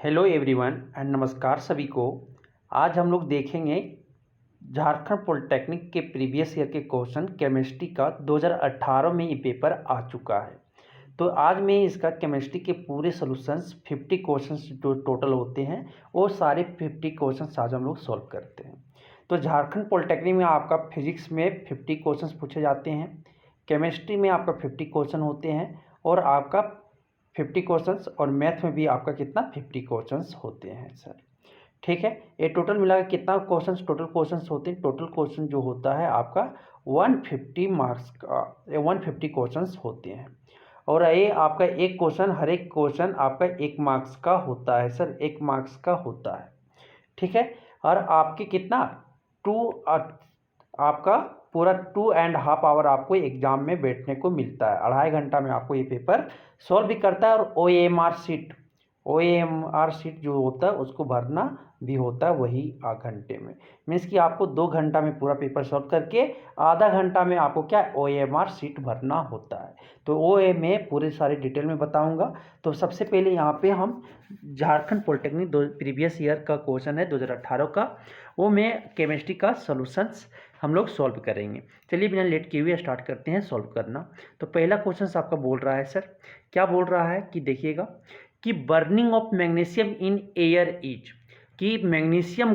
Hello everyone and नमस्कार सभी को। आज हम लोग देखेंगे झारखंड पॉलिटेक्निक के प्रीवियस ईयर के क्वेश्चन केमिस्ट्री का 2018 में ये पेपर आ चुका है। तो आज मैं इसका केमिस्ट्री के पूरे सॉल्यूशंस 50 क्वेश्चंस जो टोटल होते हैं वो सारे 50 क्वेश्चंस आज हम लोग सॉल्व करते हैं। तो झारखंड पॉलिटेक्निक में आपका फिजिक्स में 50 क्वेश्चंस पूछे जाते हैं, केमिस्ट्री में आपका 50 क्वेश्चन होते हैं और आपका 50 क्वेश्चंस और मैथ में भी आपका कितना 50 क्वेश्चंस होते हैं सर। ठीक है, ये टोटल मिला के कितना क्वेश्चंस टोटल क्वेश्चंस होते हैं। टोटल क्वेश्चन जो होता है आपका 150 मार्क्स का 150 क्वेश्चंस होते हैं और ये आपका एक क्वेश्चन हर एक क्वेश्चन आपका 1 मार्क्स का होता है सर, 1 मार्क्स का होता है। ठीक है, और आपके कितना आपका पूरा 2.5 आवर आपको एग्जाम में बैठने को मिलता है। 2.5 घंटा में आपको ये पेपर सॉल्व भी करता है और OAMR सीट जो होता है उसको भरना भी होता है वही घंटे में। मीन्स कि आपको 2 घंटा में पूरा पेपर सॉल्व करके आधा घंटा में आपको क्या OAMR सीट भरना होता है। तो OA में पूरे सारे डिटेल में बताऊंगा। तो सबसे पहले यहाँ पे हम झारखंड पॉलिटेक्निक प्रीवियस ईयर का क्वेश्चन है 2018 का, वो में केमिस्ट्री का सॉल्यूशंस हम लोग सॉल्व करेंगे। चलिए बिना लेट किए हुए स्टार्ट करते हैं सॉल्व करना। तो पहला क्वेश्चन आपका बोल रहा है सर, क्या बोल रहा है कि देखिएगा कि burning of magnesium in air is, कि मैग्नीशियम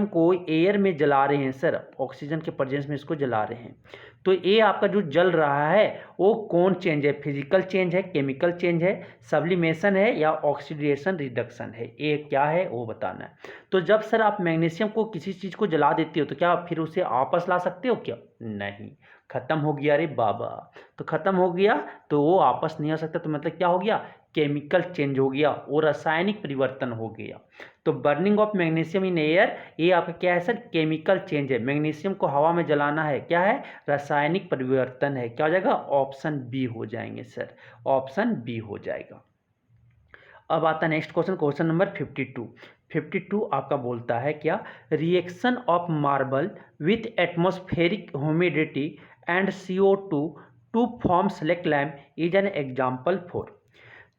को एयर में जला रहे हैं सर, ऑक्सीजन के प्रेजेंस में इसको जला रहे हैं। तो ये आपका जो जल रहा है वो कौन चेंज है, फिजिकल चेंज है, केमिकल चेंज है, सब्लिमेशन है या ऑक्सीडेशन रिडक्शन है, ये क्या है वो बताना है। तो जब सर आप मैग्नीशियम को किसी चीज़ को जला देते हो तो क्या फिर उसे वापस ला सकते हो क्या? नहीं, खत्म हो गया रे बाबा। तो खत्म हो गया तो वो वापस नहीं आ सकता। तो मतलब क्या हो गया, केमिकल चेंज हो गया और रासायनिक परिवर्तन हो गया। तो burning of magnesium in air, ये आपका क्या है सर, केमिकल चेंज है। मैग्नीशियम को हवा में जलाना है, क्या है, रासायनिक परिवर्तन है। क्या हो जाएगा, ऑप्शन बी हो जाएंगे सर, ऑप्शन बी हो जाएगा। अब आता है नेक्स्ट क्वेश्चन, क्वेश्चन नंबर 52 आपका बोलता है क्या, reaction of marble with atmospheric humidity and CO2 to form slaked lime is an example for.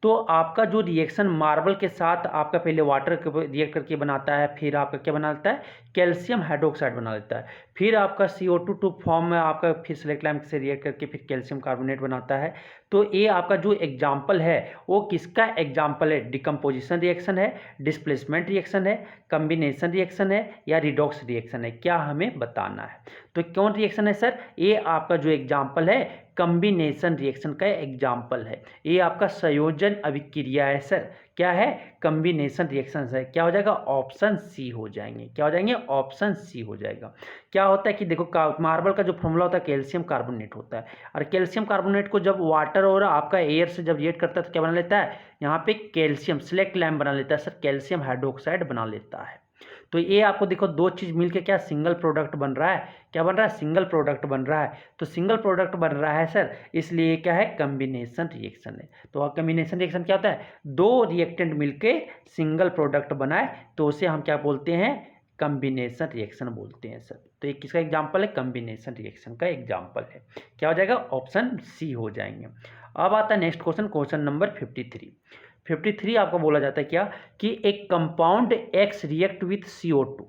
तो आपका जो रिएक्शन मार्बल के साथ आपका पहले वाटर रिएक्ट करके बनाता है, फिर आपका क्या बनाता है, कैल्शियम हाइड्रोक्साइड बना लेता है, फिर आपका CO2 टू फॉर्म में आपका फिर सेलेक्ट लैम्प से रिएक्ट करके फिर कैल्शियम कार्बोनेट बनाता है। तो ये आपका जो एग्जाम्पल है वो किसका एग्जाम्पल है, डिकम्पोजिशन रिएक्शन है, डिस्प्लेसमेंट रिएक्शन है, कम्बिनेशन रिएक्शन है या रिडॉक्स रिएक्शन है, क्या हमें बताना है। तो कौन रिएक्शन है सर, ये आपका जो एग्जाम्पल है कम्बिनेशन रिएक्शन का एग्जाम्पल है। ये आपका संयोजन अभिक्रिया है सर, क्या है, कम्बिनेशन रिएक्शन है। क्या हो जाएगा, ऑप्शन सी हो जाएंगे। क्या हो जाएंगे, ऑप्शन सी हो जाएगा। क्या होता है कि देखो मार्बल का जो फॉर्मूला होता है कैल्शियम कार्बोनेट होता है, और कैल्शियम कार्बोनेट को जब वाटर और आपका एयर से जब रिएक्ट करता है तो क्या बना लेता है, यहाँ पे कैल्शियम सेलेक्ट लैम्प बना लेता है सर, कैल्शियम हाइड्रोक्साइड बना लेता है। तो ये आपको देखो दो चीज़ मिलके क्या सिंगल प्रोडक्ट बन रहा है, क्या बन रहा है, सिंगल प्रोडक्ट बन रहा है। तो सिंगल प्रोडक्ट बन रहा है सर, इसलिए क्या है, कम्बिनेशन रिएक्शन है। तो कम्बिनेशन रिएक्शन क्या होता है, दो रिएक्टेंट मिलके सिंगल प्रोडक्ट बनाए तो उसे हम क्या बोलते हैं, कम्बिनेशन रिएक्शन बोलते हैं सर। तो ये किसका एग्जाम्पल है, कम्बिनेशन रिएक्शन का एग्जाम्पल है। क्या हो जाएगा, ऑप्शन सी हो जाएंगे। अब आता है नेक्स्ट क्वेश्चन, क्वेश्चन नंबर 53 आपको बोला जाता है क्या, कि एक compound X react with CO2।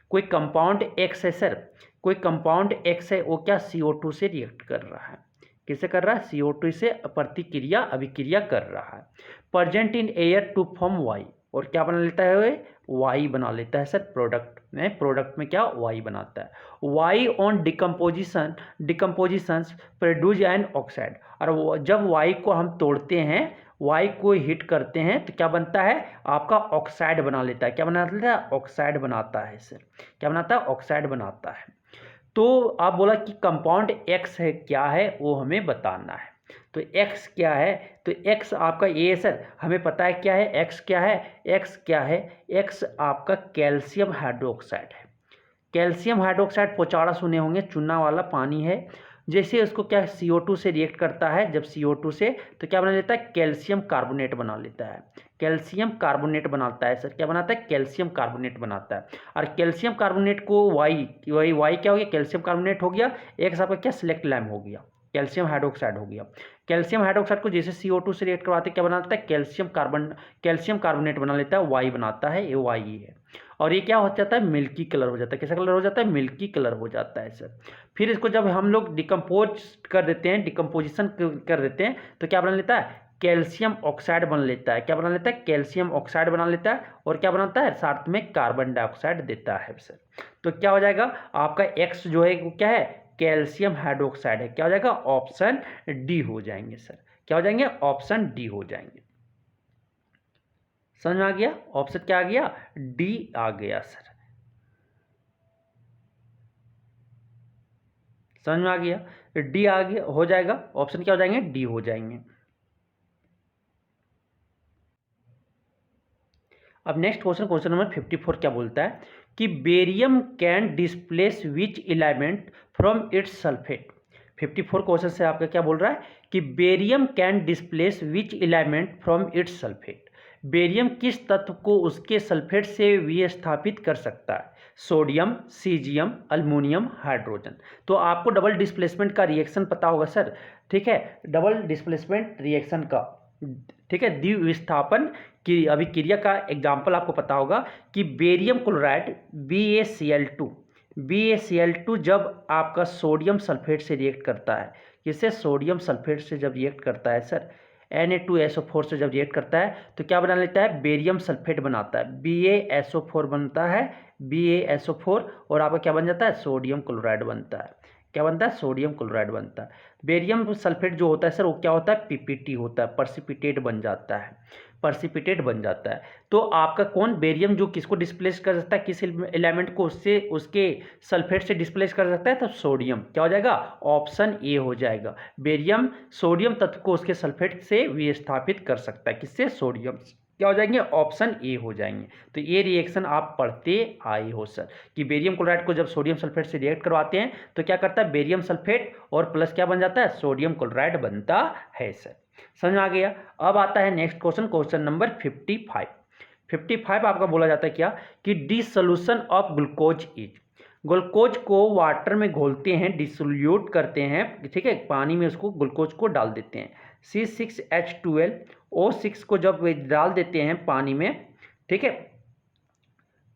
कोई कंपाउंड X है सर, कोई कंपाउंड X है, वो क्या CO2 से रिएक्ट कर रहा है, किससे कर रहा है, CO2 से प्रतिक्रिया अभिक्रिया कर रहा है। Present in air to form Y, और क्या बना लेता है, Y बना लेता है सर, प्रोडक्ट में क्या Y बनाता है। Y on decomposition produce an oxide, और जब Y को हम तोड़ते हैं, Y को हिट करते हैं तो क्या बनता है, आपका ऑक्साइड बना लेता है। क्या बना लेता है, ऑक्साइड बनाता है सर, क्या बनाता है, ऑक्साइड बनाता है। तो आप बोला कि कंपाउंड X है, क्या है वो हमें बताना है। तो X क्या है, तो X आपका ये सर हमें पता है क्या है, X क्या है, X क्या है, X आपका कैल्शियम हाइड्रोक्साइड है। कैल्शियम हाइड्रोक्साइड पोचाड़ा सुने होंगे, चूना वाला पानी है। जैसे उसको क्या CO2 से रिएक्ट करता है, जब CO2 से तो क्या बना लेता है, कैल्शियम कार्बोनेट बना लेता है, कैल्शियम कार्बोनेट बनाता है सर, क्या बनाता है, कैल्शियम कार्बोनेट बनाता है। और कैल्शियम कार्बोनेट को Y क्या हो गया, कैल्शियम कार्बोनेट हो गया, एक आपका क्या सेलेक्ट लैम्प हो गया। कैल्शियम हाइड्रोक्साइड हो गया। कैल्शियम हाइड्रोक्साइड को जैसे CO2 से रिएक्ट करवाते क्या बनाता है, कैल्शियम कार्बोनेट बना लेता है, वाई बनाता है, ये वाई है। और ये क्या हो जाता है, मिल्की कलर हो जाता है। कैसा कलर हो जाता है, मिल्की कलर हो जाता है सर। फिर इसको जब हम लोग डिकम्पोज कर देते हैं, डिकम्पोजिशन कर देते हैं, तो क्या बना लेता है, कैल्शियम ऑक्साइड बन लेता है। क्या बना लेता है, कैल्शियम ऑक्साइड बना लेता है। और क्या बनाता है, साथ में कार्बन डाइऑक्साइड देता है सर। तो क्या हो जाएगा आपका X जो है वो क्या है, कैल्शियम हाइड्रोक्साइड है। क्या हो जाएगा, ऑप्शन डी हो जाएंगे सर। क्या हो जाएंगे, ऑप्शन डी हो जाएंगे। समझ में आ गया, ऑप्शन क्या आ गया, डी आ गया सर। समझ में आ गया, डी आ गया, हो जाएगा। ऑप्शन क्या हो जाएंगे, डी हो जाएंगे। अब नेक्स्ट क्वेश्चन नंबर 54 क्या बोलता है कि barium can displace which element from its sulphate. 54 question से आपका क्या बोल रहा है कि barium can displace which element from its sulphate. Barium किस तत्व को उसके सल्फेट से विस्थापित कर सकता है, सोडियम, सीजियम, अल्युमिनियम, हाइड्रोजन। तो आपको डबल डिस्प्लेसमेंट का रिएक्शन पता होगा सर, ठीक है, डबल डिस्प्लेसमेंट रिएक्शन का, ठीक है, द्विविस्थापन की अभिक्रिया का एग्जाम्पल आपको पता होगा कि बेरियम क्लोराइड BaCl2 जब आपका सोडियम सल्फेट से रिएक्ट करता है, किससे, सोडियम सल्फेट से जब रिएक्ट करता है सर, Na2SO4 से जब रिएक्ट करता है तो क्या बना लेता है, बेरियम सल्फेट बनाता है, BaSO4 बनता है, BaSO4, और आपका क्या बन जाता है, सोडियम क्लोराइड बनता है। क्या बनता है, सोडियम क्लोराइड बनता है। बेरियम सल्फेट जो होता है सर वो क्या होता है, PPT होता है, पर्सिपिटेट बन जाता है, पर्सिपिटेट बन जाता है। तो आपका कौन, बेरियम जो किसको डिस्प्लेस कर सकता है, किस एलिमेंट को उससे उसके सल्फेट से डिस्प्लेस कर सकता है, तो सोडियम। क्या हो जाएगा, ऑप्शन ए हो जाएगा। बेरियम सोडियम तत्व को उसके सल्फेट से विस्थापित कर सकता है, किससे, सोडियम। क्या हो जाएंगे, ऑप्शन ए हो जाएंगे। तो ये रिएक्शन आप पढ़ते आए हो सर कि बेरियम क्लोराइड को जब सोडियम सल्फेट से रिएक्ट करवाते हैं तो क्या करता है, बेरियम सल्फेट और प्लस क्या बन जाता है, सोडियम क्लोराइड बनता है सर। समझ में आ गया। अब आता है नेक्स्ट क्वेश्चन नंबर 55 आपका बोला जाता है क्या कि dissolution of glucose is. Glucose को वाटर में घोलते हैं, डिसोल्यूट करते हैं, ठीक है, पानी में उसको ग्लूकोज को डाल देते हैं, C6H12O6 को जब डाल देते हैं पानी में, ठीक है,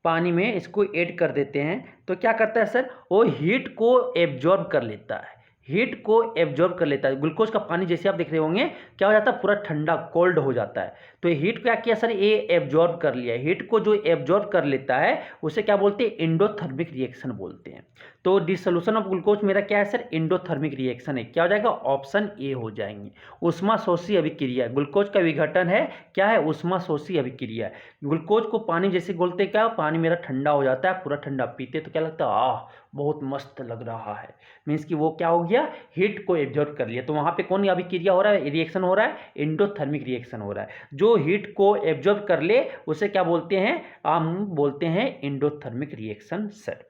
पानी में इसको ऐड कर देते हैं तो क्या करता है सर, वो हीट को एब्जॉर्ब कर लेता है, हीट को एब्जॉर्ब कर लेता है। ग्लूकोज का पानी जैसे आप देख रहे होंगे क्या हो जाता है, पूरा ठंडा कोल्ड हो जाता है। तो हीट क्या किया सर, ये एब्जॉर्ब कर लिया। हीट को जो एब्जॉर्ब कर लेता है उसे क्या बोलते हैं, एंडोथर्मिक रिएक्शन बोलते हैं। तो डिसोल्यूशन ऑफ ग्लूकोज मेरा क्या है सर, एंडोथर्मिक रिएक्शन है। क्या हो जाएगा, ऑप्शन ए हो जाएंगे। उष्माशोषी अभिक्रिया, ग्लूकोज का विघटन है, क्या है, उष्माशोषी अभिक्रिया है। ग्लूकोज को पानी जैसे घोलते क्या, पानी मेरा ठंडा हो जाता है, पूरा ठंडा पीते तो क्या लगता है, बहुत मस्त लग रहा है, मीन्स कि वो क्या हो गया, हीट को एब्जॉर्ब कर लिया। तो वहाँ पे कौन अभिक्रिया हो रहा है, रिएक्शन हो रहा है, एंडोथर्मिक रिएक्शन हो रहा है। जो हीट को एब्जॉर्ब कर ले उसे क्या बोलते हैं, हम बोलते हैं एंडोथर्मिक रिएक्शन सर।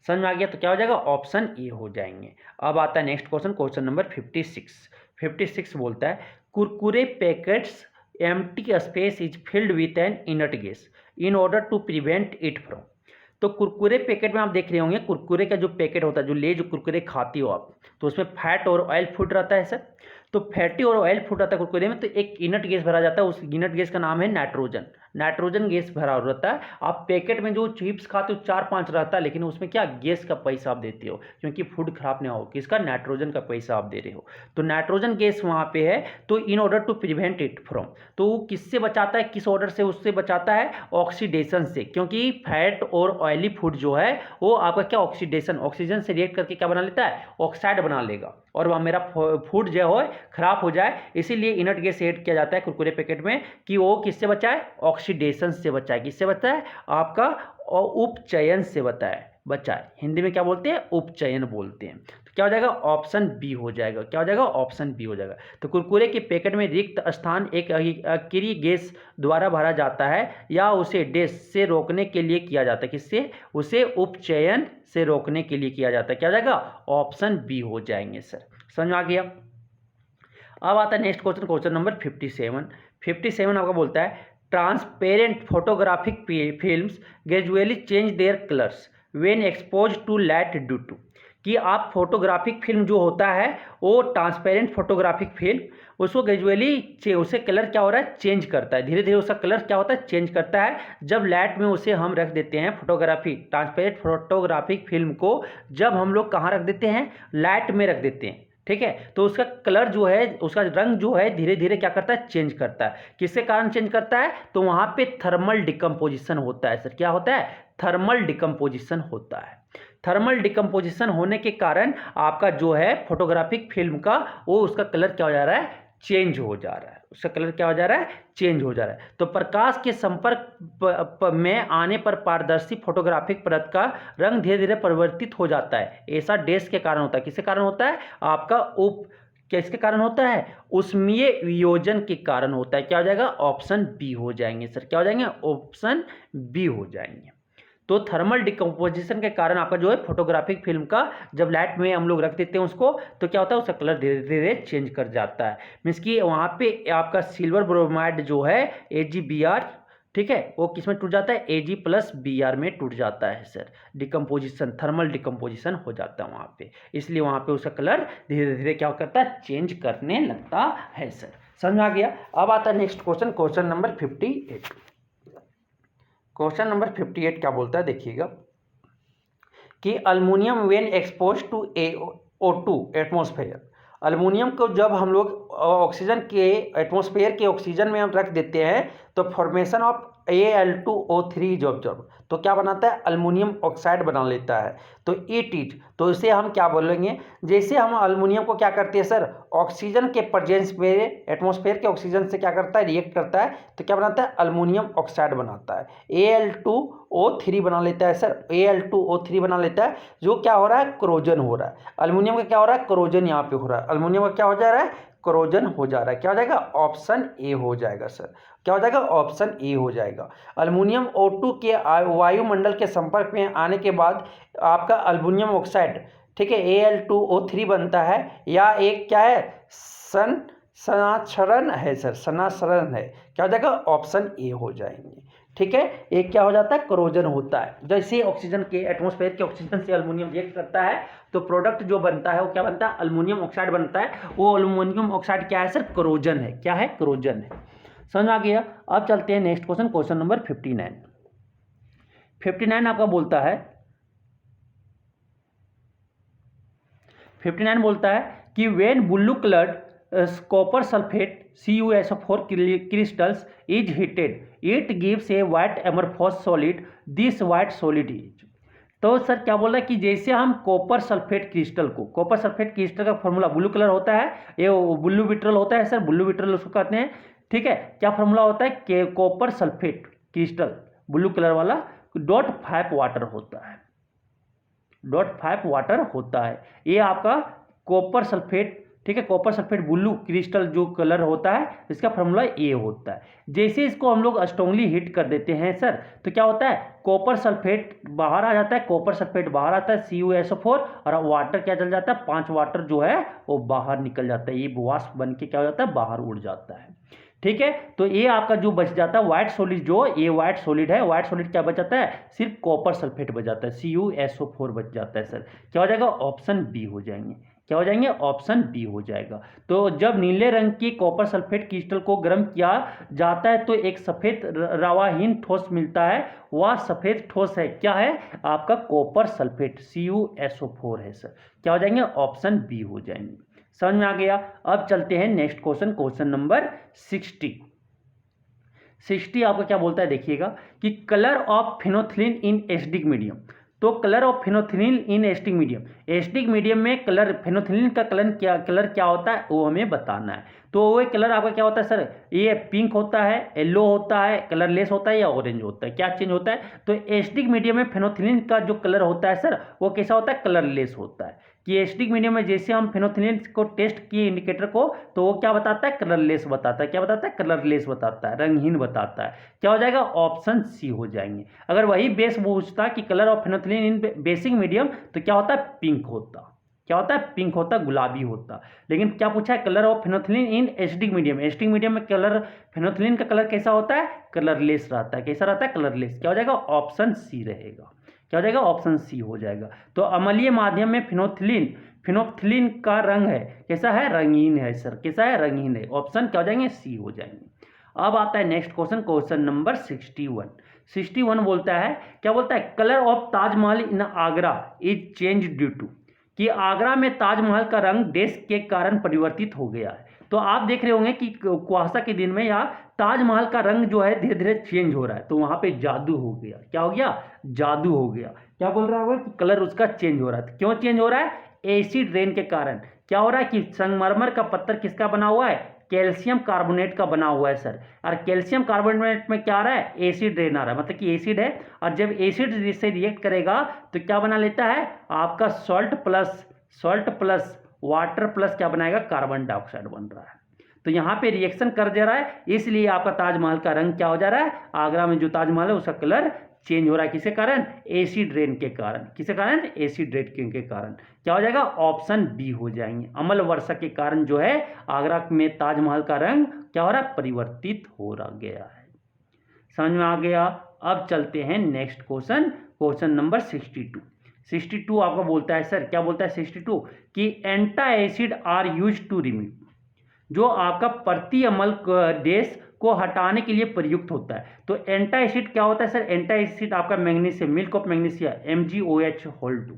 समझ में आ गया। तो क्या हो जाएगा, ऑप्शन ए हो जाएंगे। अब आता है नेक्स्ट क्वेश्चन नंबर 56 बोलता है Kurkure packets empty space is filled with an inert gas in order to prevent it from. तो कुरकुरे पैकेट में आप देख रहे होंगे, कुरकुरे का जो पैकेट होता है, जो ले जो कुरकुरे खाती हो आप, तो उसमें फैट और ऑयल फूड रहता है सर। तो फैटी और ऑयल फूड रहता है कुरकुरे में, तो एक इनर्ट गैस भरा जाता है, उस इनर्ट गैस का नाम है नाइट्रोजन गैस भरा रहता है। आप पैकेट में जो चिप्स खाते हो 4-5 रहता है, लेकिन उसमें क्या, गैस का पैसा आप देते हो, क्योंकि फूड खराब नहीं हो, किसका, नाइट्रोजन का पैसा आप दे रहे हो। तो नाइट्रोजन गैस वहाँ पे है। तो in order to prevent it from, तो वो किससे बचाता है, किस ऑर्डर से, उससे बचाता है ऑक्सीडेशन से, क्योंकि फैट और ऑयली फूड जो है वो आपका क्या, ऑक्सीजन से रिएक्ट करके क्या बना लेता है, ऑक्साइड बना लेगा, और वह मेरा फूड जो है खराब हो जाए। इसीलिए इनर्ट गैस ऐड किया जाता है कुरकुरे पैकेट में कि वो किससे बचाए, ऑक्सीडेशन से बचाए। किससे बचाए, आपका उपचयन से बचाए। हिंदी में क्या बोलते हैं, उपचयन बोलते हैं। तो क्या हो जाएगा, ऑप्शन बी हो जाएगा। क्या हो जाएगा, ऑप्शन बी हो जाएगा। तो कुरकुरे के पैकेट में रिक्त स्थान एक अक्रिय गैस द्वारा भरा जाता है या उसे डैश से रोकने के लिए किया जाता है, किससे, उसे उपचयन से रोकने के लिए किया जाता है। क्या हो जाएगा, ऑप्शन बी हो जाएंगे सर। समझ में आ गया। अब आता है नेक्स्ट क्वेश्चन नंबर 57 आपका बोलता है transparent photographic films gradually change their colours when expose to light due to. कि आप फोटोग्राफिक फिल्म जो होता है वो ट्रांसपेरेंट फोटोग्राफिक फिल्म, उसको ग्रेजुअली उसे कलर क्या हो रहा है, चेंज करता है, धीरे धीरे उसका कलर क्या होता है, चेंज करता है। जब लाइट में उसे हम रख देते हैं फोटोग्राफी ट्रांसपेरेंट फोटोग्राफिक फिल्म को, जब हम लोग कहाँ रख देते हैं, लाइट में रख देते हैं, ठीक है, तो उसका कलर जो है, उसका रंग जो है धीरे धीरे क्या करता है, चेंज करता है। किसके कारण चेंज करता है, तो वहाँ पे थर्मल डिकम्पोजिशन होता है सर। क्या होता है, थर्मल डिकम्पोजिशन होता है। थर्मल डिकम्पोजिशन होने के कारण आपका जो है फोटोग्राफिक फिल्म का वो उसका कलर क्या हो जा रहा है, चेंज हो जा रहा है, उसका कलर क्या हो जा रहा है, चेंज हो जा रहा है। तो प्रकाश के संपर्क में आने पर पारदर्शी फोटोग्राफिक परत का रंग धीरे धीरे परिवर्तित हो जाता है। ऐसा डैश के कारण होता है। किसके कारण होता है, आपका किसके कारण होता है, ऊष्मीय वियोजन के कारण होता है। क्या हो जाएगा, ऑप्शन बी हो जाएंगे सर। क्या हो जाएंगे, ऑप्शन बी हो जाएंगे। तो थर्मल डिकम्पोजिशन के कारण आपका जो है फोटोग्राफिक फिल्म का जब लाइट में हम लोग रख देते हैं उसको, तो क्या होता है, उसका कलर धीरे धीरे चेंज कर जाता है। मीन्स कि वहाँ पे आपका सिल्वर ब्रोमाइड जो है AgBr, ठीक है, वो किस में टूट जाता है, Ag+Br में टूट जाता है सर। डिकम्पोजिशन, थर्मल डिकम्पोजिशन हो जाता है वहाँ पे, इसलिए वहाँ पे उसका कलर धीरे धीरे क्या करता है, चेंज करने लगता है सर। समझ में आ गया। अब आता है next question, question number 58। Question number 58 क्या बोलता है, देखिएगा कि aluminium when expose to O2 atmosphere, aluminium को जब हम लोग ऑक्सीजन के एटमॉस्फेयर के ऑक्सीजन में हम रख देते हैं तो फॉर्मेशन ऑफ Al2O3 जो ऑब्जर्व, तो क्या बनाता है, अल्मीनियम ऑक्साइड बना लेता है। तो इट इज, तो इसे हम क्या बोलेंगे, जैसे हम अल्मीनियम को क्या करते हैं सर, ऑक्सीजन के प्रेजेंस में एटमॉस्फेयर के ऑक्सीजन से क्या करता है, रिएक्ट करता है, तो क्या बनाता है, अल्मीनियम ऑक्साइड बनाता है। Al2O3 बना लेता है सर, Al2O3 बना लेता है, जो क्या हो रहा है, क्रोजन हो रहा है। अल्मीनियम का क्या हो रहा है, क्रोजन यहाँ पे हो रहा है, अल्मीनियम का क्या हो जा रहा है, क्रोजन हो जा रहा है। क्या हो जाएगा, ऑप्शन ए हो जाएगा सर। क्या हो जाएगा, ऑप्शन ए हो जाएगा। अल्मीनियम O2 के वायुमंडल के संपर्क में आने के बाद आपका अल्मीनियम ऑक्साइड, ठीक है, Al2O3 बनता है, या एक क्या है, सनाक्षरण है सर, सनाक्षरण है। क्या हो जाएगा, ऑप्शन ए हो जाएंगे, ठीक है। एक क्या हो जाता है, क्रोजन होता है। जैसे ऑक्सीजन के एटमॉस्फेयर के ऑक्सीजन से अल्मीनियम रिएक्ट करता है तो प्रोडक्ट जो बनता है वो क्या बनता है, अल्मीनियम ऑक्साइड बनता है। वो अल्मीनियम ऑक्साइड क्या है सर, क्रोजन है। क्या है, क्रोजन है। समझ आ गया। अब चलते हैं नेक्स्ट क्वेश्चन, क्वेश्चन नंबर 59। 59 आपका बोलता है, 59 बोलता है कि when blue coloured copper sulphate CuSO4 crystals is heated, it gives a white amorphous solid. This white solid is, तो सर क्या बोल रहा है कि जैसे हम कॉपर सल्फेट क्रिस्टल को, कॉपर सल्फेट क्रिस्टल का फॉर्मूला ब्लू कलर होता है, ये ब्लू विट्रल होता है सर, ब्लू विट्रल उसको कहते हैं, ठीक है। क्या फॉर्मूला होता है कि copper sulphate crystal blue colour वाला .5 वाटर होता है, .5 वाटर होता है। ये आपका कॉपर सल्फेट, ठीक है, कॉपर सल्फेट ब्लू क्रिस्टल जो कलर होता है इसका फॉर्मूला ए होता है। जैसे इसको हम लोग स्ट्रांगली हीट कर देते हैं सर, तो क्या होता है, कॉपर सल्फेट बाहर आ जाता है, कॉपर सल्फेट बाहर आता है, CuSO4, और वाटर क्या चल जाता है, 5 वाटर जो है वो बाहर निकल जाता है, ये वाष्प बन के क्या हो जाता है, बाहर उड़ जाता है, ठीक है। तो ये आपका जो बच जाता है व्हाइट सॉलिड, जो ये व्हाइट सॉलिड है, व्हाइट सॉलिड क्या बच जाता है, सिर्फ कॉपर सल्फेट बच जाता है, CuSO4 बच जाता है सर। क्या हो जाएगा, ऑप्शन बी हो जाएंगे। क्या हो जाएंगे, ऑप्शन बी हो जाएगा। तो जब नीले रंग की कॉपर सल्फेट क्रिस्टल को गर्म किया जाता है तो एक सफेद रवाहीन ठोस मिलता है, वह सफेद ठोस है, क्या है, आपका कॉपर सल्फेट CuSO4 है सर। क्या हो जाएंगे, ऑप्शन बी हो जाएंगे। समझ में आ गया। अब चलते हैं नेक्स्ट क्वेश्चन, क्वेश्चन नंबर 60। 60 आपका क्या बोलता है, देखिएगा कि colour of phenolphthalein in acidic medium. तो colour of phenolphthalein in acidic medium, acidic medium में कलर फेनोथिलीन का कलर क्या होता है वो हमें बताना है। तो वो कलर आपका क्या होता है सर, ये पिंक होता है, येलो होता है, कलरलेस होता है, या ऑरेंज होता है, क्या चेंज होता है। तो एसिडिक मीडियम में फेनोथिलीन का जो कलर होता है सर वो कैसा होता है, कलरलेस होता है। कि एसिडिक मीडियम में जैसे हम फेनोथिलीन को टेस्ट किए इंडिकेटर को, तो वो क्या बताता है, कलरलेस बताता है। क्या बताता है, कलरलेस बताता है, रंगहीन बताता है। क्या हो जाएगा, ऑप्शन सी हो जाएंगे। अगर वही बेस पूछता कि colour of phenolphthalein in basic medium, तो क्या होता है, पिंक होता। क्या होता है, पिंक होता, गुलाबी होता। लेकिन क्या पूछा है, colour of phenolphthalein in acidic medium, acidic medium में कलर फेनोथिलीन का कलर कैसा होता है, कलरलेस रहता है। कैसा रहता है, कलरलेस। क्या हो जाएगा, ऑप्शन सी रहेगा। क्या हो जाएगा, ऑप्शन सी हो जाएगा। तो अम्लीय माध्यम में फिनोल्फ्थालीन का रंग है, कैसा है, रंगीन है सर, कैसा है, रंगीन है। ऑप्शन क्या हो जाएंगे, सी हो जाएंगे। अब आता है नेक्स्ट क्वेश्चन, क्वेश्चन नंबर 61 बोलता है, क्या बोलता है, colour of Taj Mahal in Agra is change due to, कि आगरा में ताजमहल का रंग देश के कारण परिवर्तित हो गया है। तो आप देख रहे होंगे कि कुहासा के दिन में या ताजमहल का रंग जो है धीरे धीरे चेंज हो रहा है, तो वहां पे जादू हो गया। क्या हो गया, जादू हो गया। क्या बोल रहा है कि कलर उसका चेंज हो रहा है। क्यों चेंज हो रहा है, एसिड रेन के कारण। क्या हो रहा है कि संगमरमर का पत्थर किसका बना हुआ है, कैल्शियम कार्बोनेट का बना हुआ है सर। और कैल्शियम कार्बोनेट में क्या आ रहा है, एसिड रेन आ रहा है, मतलब कि एसिड है, और जब एसिड से रिएक्ट करेगा तो क्या बना लेता है, आपका सॉल्ट प्लस वाटर प्लस क्या बनाएगा, कार्बन डाइऑक्साइड बन रहा है। तो यहाँ पे रिएक्शन कर दे रहा है, इसलिए आपका ताजमहल का रंग क्या हो जा रहा है, आगरा में जो ताजमहल है उसका कलर चेंज हो रहा है। किसके कारण, एसिड रेन के कारण। किसके कारण, एसिड रेन के कारण। क्या हो जाएगा, ऑप्शन बी हो जाएंगे। अम्ल वर्षा के कारण जो है आगरा में ताजमहल का रंग क्या हो रहा है, परिवर्तित हो रहा गया है। समझ में आ गया। अब चलते हैं नेक्स्ट क्वेश्चन, क्वेश्चन नंबर 62 आपको बोलता है सर, क्या बोलता है 62 कि antacid are used to remove, जो आपका प्रति अम्ल देश को हटाने के लिए प्रयुक्त होता है। तो एंटा एसिड क्या होता है सर, एंटा एसिड आपका magnesium, milk of magnesia MgOH2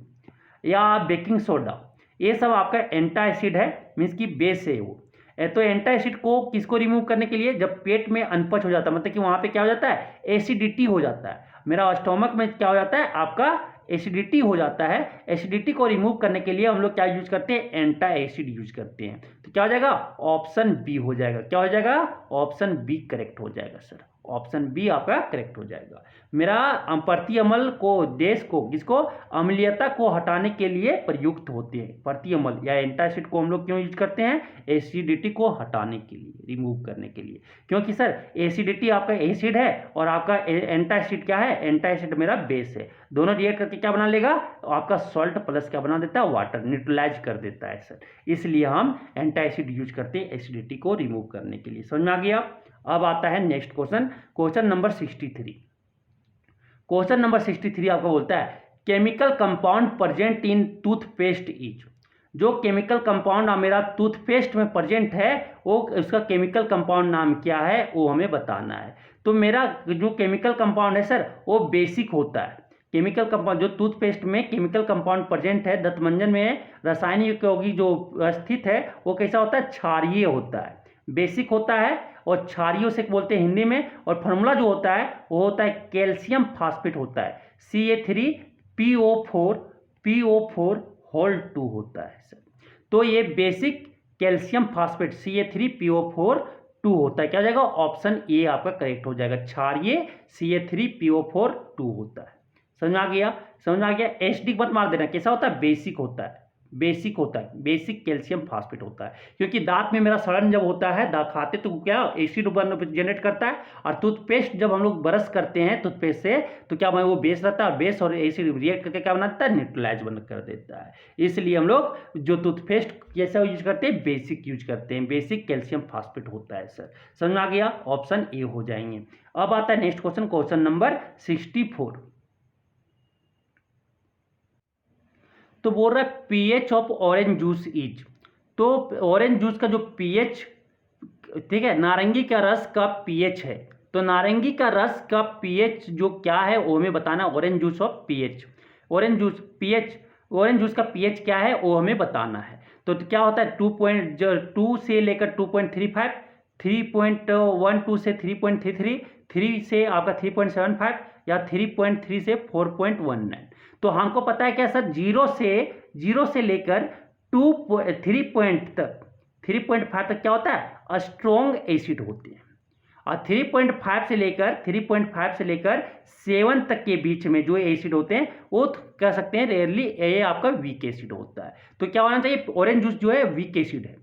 या बेकिंग सोडा, ये सब आपका एंटा एसिड है, मीन्स की बेस है वो। तो एंटा एसिड को किसको रिमूव करने के लिए, जब पेट में अनपच हो जाता है, मतलब कि वहां पे क्या हो जाता है, एसिडिटी हो जाता है, मेरा स्टोमक में क्या हो जाता है, आपका एसिडिटी हो जाता है। एसिडिटी को रिमूव करने के लिए हम लोग क्या यूज करते हैं, एंटा एसिड यूज करते हैं। तो क्या हो जाएगा, ऑप्शन बी हो जाएगा। क्या हो जाएगा, ऑप्शन बी करेक्ट हो जाएगा सर, ऑप्शन बी आपका करेक्ट हो जाएगा। मेरा प्रति अम्ल को देश को किसको, अम्लीयता को हटाने के लिए प्रयुक्त होते हैं। प्रति अम्ल या एंटासिड को हम लोग क्यों यूज करते हैं, एसिडिटी को हटाने के लिए, रिमूव करने के लिए। क्योंकि सर एसिडिटी आपका एसिड है और आपका एंटासिड क्या है, एंटासिड मेरा बेस है, दोनों रिएक्ट करके क्या बना लेगा, आपका सॉल्ट प्लस क्या बना देता है, वाटर, न्यूट्रलाइज कर देता है सर। इसलिए हम एंटासिड यूज करते हैं एसिडिटी को रिमूव करने के लिए। समझ में आ गया। अब आता है next question, question number 63। Question number 63 आपको बोलता है chemical compound present in toothpaste is, जो केमिकल कंपाउंड मेरा टूथपेस्ट में प्रेजेंट है वो उसका केमिकल कंपाउंड नाम क्या है वो हमें बताना है। तो मेरा जो केमिकल कंपाउंड है सर वो बेसिक होता है। केमिकल कंपाउंड जो टूथपेस्ट में केमिकल कंपाउंड प्रेजेंट है, दंतमंजन में रासायनिक यौगिक जो स्थित है वो कैसा होता है, क्षारीय होता है, बेसिक होता है और क्षारीय से बोलते हैं हिंदी में। और फार्मूला जो होता है वो होता है कैल्शियम फास्फेट होता है, Ca3PO4 होल 2 होता है सर। तो ये बेसिक कैल्शियम फास्फेट Ca3PO4 2 होता है। क्या हो जाएगा, ऑप्शन ए आपका करेक्ट हो जाएगा, क्षारीय Ca3PO4 2 होता है। समझ में आ गया, समझ में आ गया। एसिडिक मत मार देना, कैसा होता है, बेसिक होता है, बेसिक होता है, बेसिक कैल्शियम फास्फेट होता है। क्योंकि दांत में मेरा सड़न जब होता है, दांत खाते तो क्या एसिड जनरेट करता है, और टूथपेस्ट जब हम लोग ब्रश करते हैं टूथपेस्ट से तो क्या वो बेस रहता है, बेस और एसिड रिएक्ट करके क्या बना देता है, न्यूट्रलाइज बन कर देता है। इसलिए हम लोग जो टूथपेस्ट कैसा यूज करते हैं, बेसिक यूज करते हैं, बेसिक कैल्शियम फास्फेट होता है सर। समझ में आ गया, ऑप्शन ए हो जाएंगे। अब आता है नेक्स्ट क्वेश्चन, क्वेश्चन नंबर 64। तो बोल रहा है pH of orange juice is, तो ऑरेंज जूस का जो पीएच, ठीक है, नारंगी का रस का पीएच है, तो नारंगी का रस का पीएच जो क्या है वो हमें बताना। Orange juice of pH, orange juice pH, orange juice का पीएच क्या है वो हमें बताना है। तो क्या होता है 2 से लेकर 2.35, 3.12 से 3.33, 3 से आपका 3.75 या 3.3 से 4.19। तो हमको पता है क्या सर, 0 से लेकर 3.5 तक क्या होता है, स्ट्रॉन्ग एसिड होते हैं। और 3.5 से लेकर 7 तक के बीच में जो एसिड होते हैं वो कह सकते हैं रेयरली ये आपका वीक एसिड होता है। तो क्या होना चाहिए, ऑरेंज जूस जो है वीक एसिड है,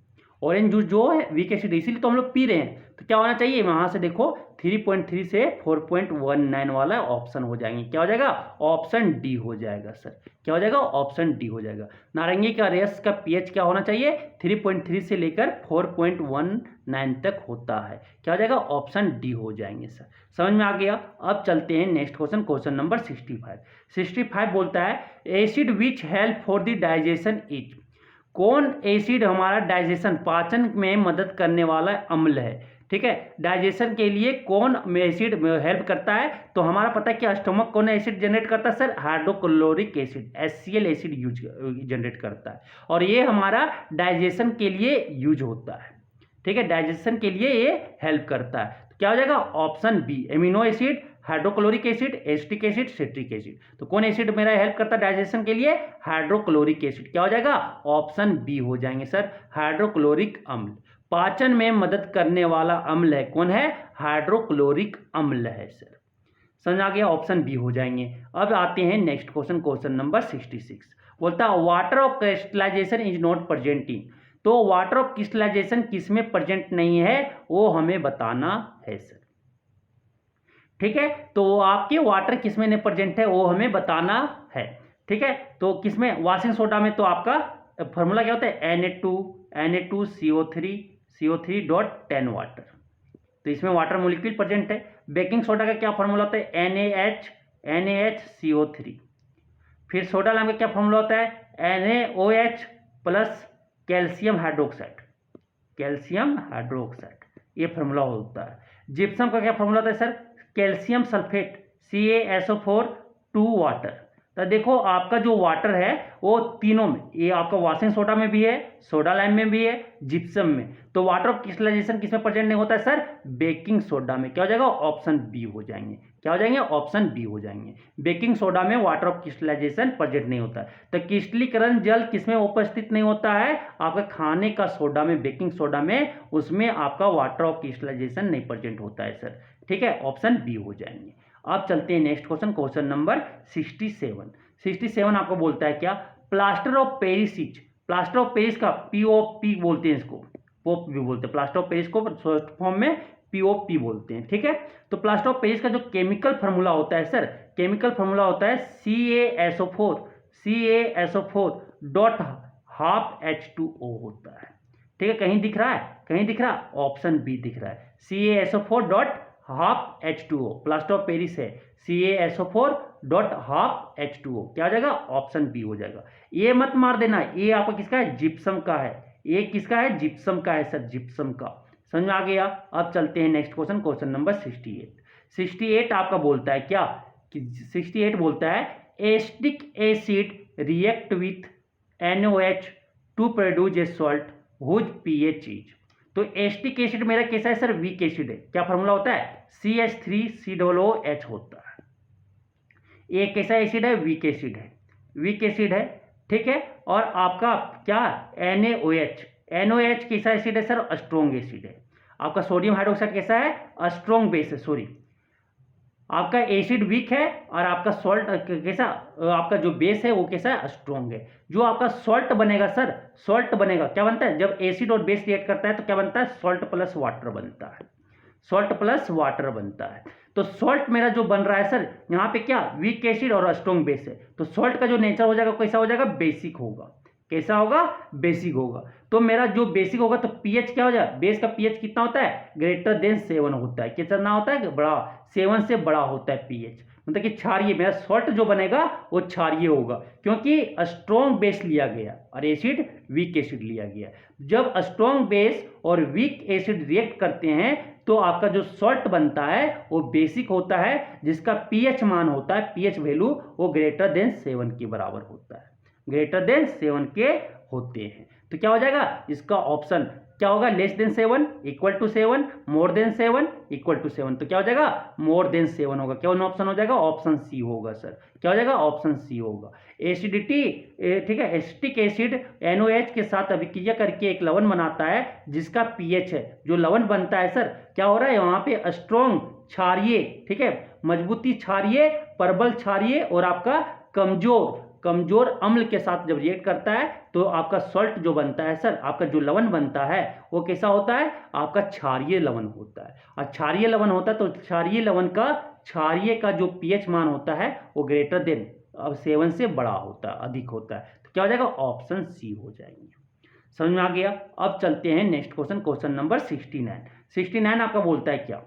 ऑरेंज जूस जो है वीक एसिड, इसीलिए तो हम लोग पी रहे हैं। तो क्या होना चाहिए, वहां से देखो 3.3 से 4.19 वाला ऑप्शन हो जाएंगे। क्या हो जाएगा, ऑप्शन डी हो जाएगा सर। क्या हो जाएगा, ऑप्शन डी हो जाएगा। नारंगी का रस का पीएच क्या होना चाहिए, 3.3 से लेकर 4.19 तक होता है। क्या हो जाएगा, ऑप्शन डी हो जाएंगे सर। समझ में आ गया। अब चलते हैं नेक्स्ट क्वेश्चन, क्वेश्चन नंबर 65। 65 बोलता है acid which help for the digestion is, कौन एसिड हमारा डाइजेशन पाचन में मदद करने वाला अम्ल है। ठीक है, डाइजेशन के लिए कौन एसिड हेल्प करता है, तो हमारा पता है कि स्टमक कौन एसिड जनरेट करता है sir, hydrochloric acid HCl acid use generate करता है, और ये हमारा डाइजेशन के लिए यूज होता है। ठीक है, डाइजेशन के लिए ये हेल्प करता है। तो क्या हो जाएगा, option B, amino acid, hydrochloric acid, acetic acid, citric acid. तो कौन एसिड मेरा हेल्प करता है डाइजेशन के लिए, हाइड्रोक्लोरिक एसिड। क्या हो जाएगा, ऑप्शन बी हो जाएंगे सर, हाइड्रोक्लोरिक अम्ल। पाचन में मदद करने वाला अम्ल है, कौन है, हाइड्रोक्लोरिक अम्ल है सर। समझ आ गया, ऑप्शन बी हो जाएंगे। अब आते हैं नेक्स्ट क्वेश्चन, क्वेश्चन नंबर 66 बोलता है water of crystallization is not present in, तो वाटर ऑफ क्रिस्टलाइजेशन किसमें प्रेजेंट नहीं है वो हमें बताना है सर। ठीक है, तो आपके वाटर किसमें नहीं प्रेजेंट है वो हमें बताना है। ठीक है, तो किसमें, वॉशिंग सोडा में तो आपका फॉर्मूला क्या होता है, Na2CO3 वाटर, तो इसमें वाटर मोलिक्यूल प्रेजेंट है। बेकिंग सोडा का क्या फॉर्मूला होता है, NaHCO3। फिर सोडा लैम का क्या फॉर्मूला होता है, NaOH प्लस कैल्शियम हाइड्रोक्साइड, ये फॉर्मूला होता है। जिप्सम का क्या फॉर्मूला होता है sir, calcium sulphate CaSO4 water. तो देखो आपका जो वाटर है वो तीनों में, ये आपका वॉशिंग सोडा में भी है, सोडा लाइम में भी है, जिप्सम में। तो वाटर ऑफ क्रिस्टलाइजेशन किसमें प्रेजेंट नहीं होता है सर, बेकिंग सोडा में। क्या हो जाएगा, ऑप्शन बी हो जाएंगे। क्या हो जाएंगे, ऑप्शन बी हो जाएंगे। बेकिंग सोडा में वाटर ऑफ क्रिस्टलाइजेशन प्रेजेंट नहीं होता है। तो क्रिस्टलीकरण जल किसमें उपस्थित नहीं होता है, आपका खाने का सोडा में, बेकिंग सोडा में, उसमें आपका वाटर ऑफ क्रिस्टलाइजेशन नहीं प्रेजेंट होता है सर। ठीक है, ऑप्शन बी हो जाएंगे। अब चलते हैं नेक्स्ट क्वेश्चन, क्वेश्चन नंबर 67। 67 आपको बोलता है क्या, plaster of Paris is, plaster of Paris का POP बोलते हैं, इसको पोप भी बोलते हैं। प्लास्टर ऑफ पेरिस को शॉर्ट फॉर्म में POP बोलते हैं। ठीक है, तो प्लास्टर ऑफ पेरिस का जो केमिकल फार्मूला होता है सर, केमिकल फार्मूला होता है CaSO4 डॉट हाफ H2O होता है। ठीक है, कहीं दिख रहा है, कहीं दिख रहा है, ऑप्शन बी दिख रहा है, CaSO4 dot half H2O। Plaster of Paris है CaSO4 डॉट हाफ H2O। क्या हो जाएगा, ऑप्शन बी हो जाएगा। ये मत मार देना, ये आपका किसका है, जिप्सम का है। ये किसका है, जिप्सम का है सर, जिप्सम का। समझ में आ गया। अब चलते हैं नेक्स्ट क्वेश्चन, क्वेश्चन नंबर 68। 68 आपका बोलता है क्या, कि 68 बोलता है acetic acid react with NOH to produce a salt whose pH is. तो एसिटिक एसिड मेरा कैसा है सर, वीक एसिड है। क्या फॉर्मूला होता है, CH3COOH होता है। ये कैसा एसिड है, वीक एसिड है, वीक एसिड है। ठीक है, और आपका क्या, NaOH कैसा एसिड है सर, स्ट्रॉन्ग एसिड है। आपका सोडियम हाइड्रोक्साइड कैसा है, स्ट्रॉन्ग बेस है, सॉरी आपका एसिड वीक है, और आपका सॉल्ट कैसा, आपका जो बेस है वो कैसा है, स्ट्रॉन्ग है। जो आपका सॉल्ट बनेगा सर, सॉल्ट बनेगा, क्या बनता है, जब एसिड और बेस रिएक्ट करता है तो क्या बनता है, सॉल्ट प्लस वाटर बनता है, सॉल्ट प्लस वाटर बनता है। तो सॉल्ट मेरा जो बन रहा है सर, यहाँ पे क्या, वीक एसिड और स्ट्रॉन्ग बेस है, तो सॉल्ट का जो नेचर हो जाएगा कैसा हो जाएगा, बेसिक होगा। कैसा होगा, बेसिक होगा। तो मेरा जो बेसिक होगा तो पीएच क्या हो जाएगा, बेस का पीएच कितना होता है, ग्रेटर देन 7 होता है। कितना होता है, बड़ा, 7 से बड़ा होता है पीएच, मतलब कि क्षारीय, मेरा सॉल्ट जो बनेगा वो क्षारीय होगा, क्योंकि स्ट्रॉन्ग बेस लिया गया और एसिड वीक एसिड लिया गया। जब स्ट्रॉन्ग बेस और वीक एसिड रिएक्ट करते हैं तो आपका जो सॉल्ट बनता है वो बेसिक होता है, जिसका पीएच मान होता है, पीएच वैल्यू वो ग्रेटर देन 7 के बराबर होता है, ग्रेटर देन 7 के होते हैं। तो क्या हो जाएगा, इसका ऑप्शन क्या होगा, less than 7, equal to 7, more than 7, equal to 7। तो क्या हो जाएगा, मोर देन 7 होगा। क्या ऑप्शन हो जाएगा, ऑप्शन सी होगा सर। क्या हो जाएगा, ऑप्शन सी होगा। एसिडिटी, ठीक है, एसिटिक एसिड NOH के साथ अभिक्रिया करके एक लवण बनाता है जिसका पीएच है, जो लवण बनता है सर, क्या हो रहा है, वहां पे स्ट्रॉन्ग क्षारीय, ठीक है, मजबूती क्षारीय, प्रबल क्षारीय और आपका कमजोर कमजोर अम्ल के साथ जब रिएक्ट करता है तो आपका सॉल्ट जो बनता है सर, आपका जो लवण बनता है वो कैसा होता है, आपका क्षारीय लवण होता है। और क्षारीय लवण होता है तो क्षारीय लवण का क्षारीय का जो पीएच मान होता है वो ग्रेटर देन 7 से बड़ा होता है, अधिक होता है। तो क्या हो जाएगा, ऑप्शन सी हो जाएंगे। समझ में आ गया। अब चलते हैं नेक्स्ट क्वेश्चन, क्वेश्चन नंबर 69। 69 आपका बोलता है क्या,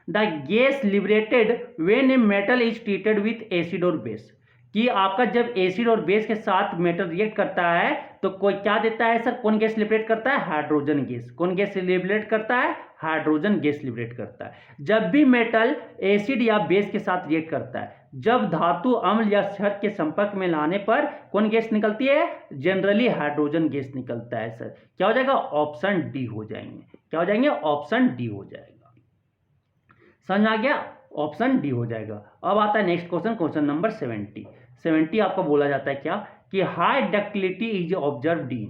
the gas liberated when a metal is treated with acid और बेस, कि आपका जब एसिड और बेस के साथ मेटल रिएक्ट करता है तो कोई क्या देता है सर, कौन गैस लिबरेट करता है, हाइड्रोजन गैस। कौन गैस लिबरेट करता है, हाइड्रोजन गैस लिबरेट करता है। जब भी मेटल एसिड या बेस के साथ रिएक्ट करता है, जब धातु अम्ल या क्षार के संपर्क में लाने पर कौन गैस निकलती है, जनरली हाइड्रोजन गैस निकलता है सर। क्या हो जाएगा, ऑप्शन डी हो जाएंगे। क्या हो जाएंगे, ऑप्शन डी हो जाएगा। समझ आ गया, ऑप्शन डी हो जाएगा। अब आता है नेक्स्ट क्वेश्चन, क्वेश्चन नंबर 70। 70 आपको बोला जाता है क्या, कि high ductility is observed in,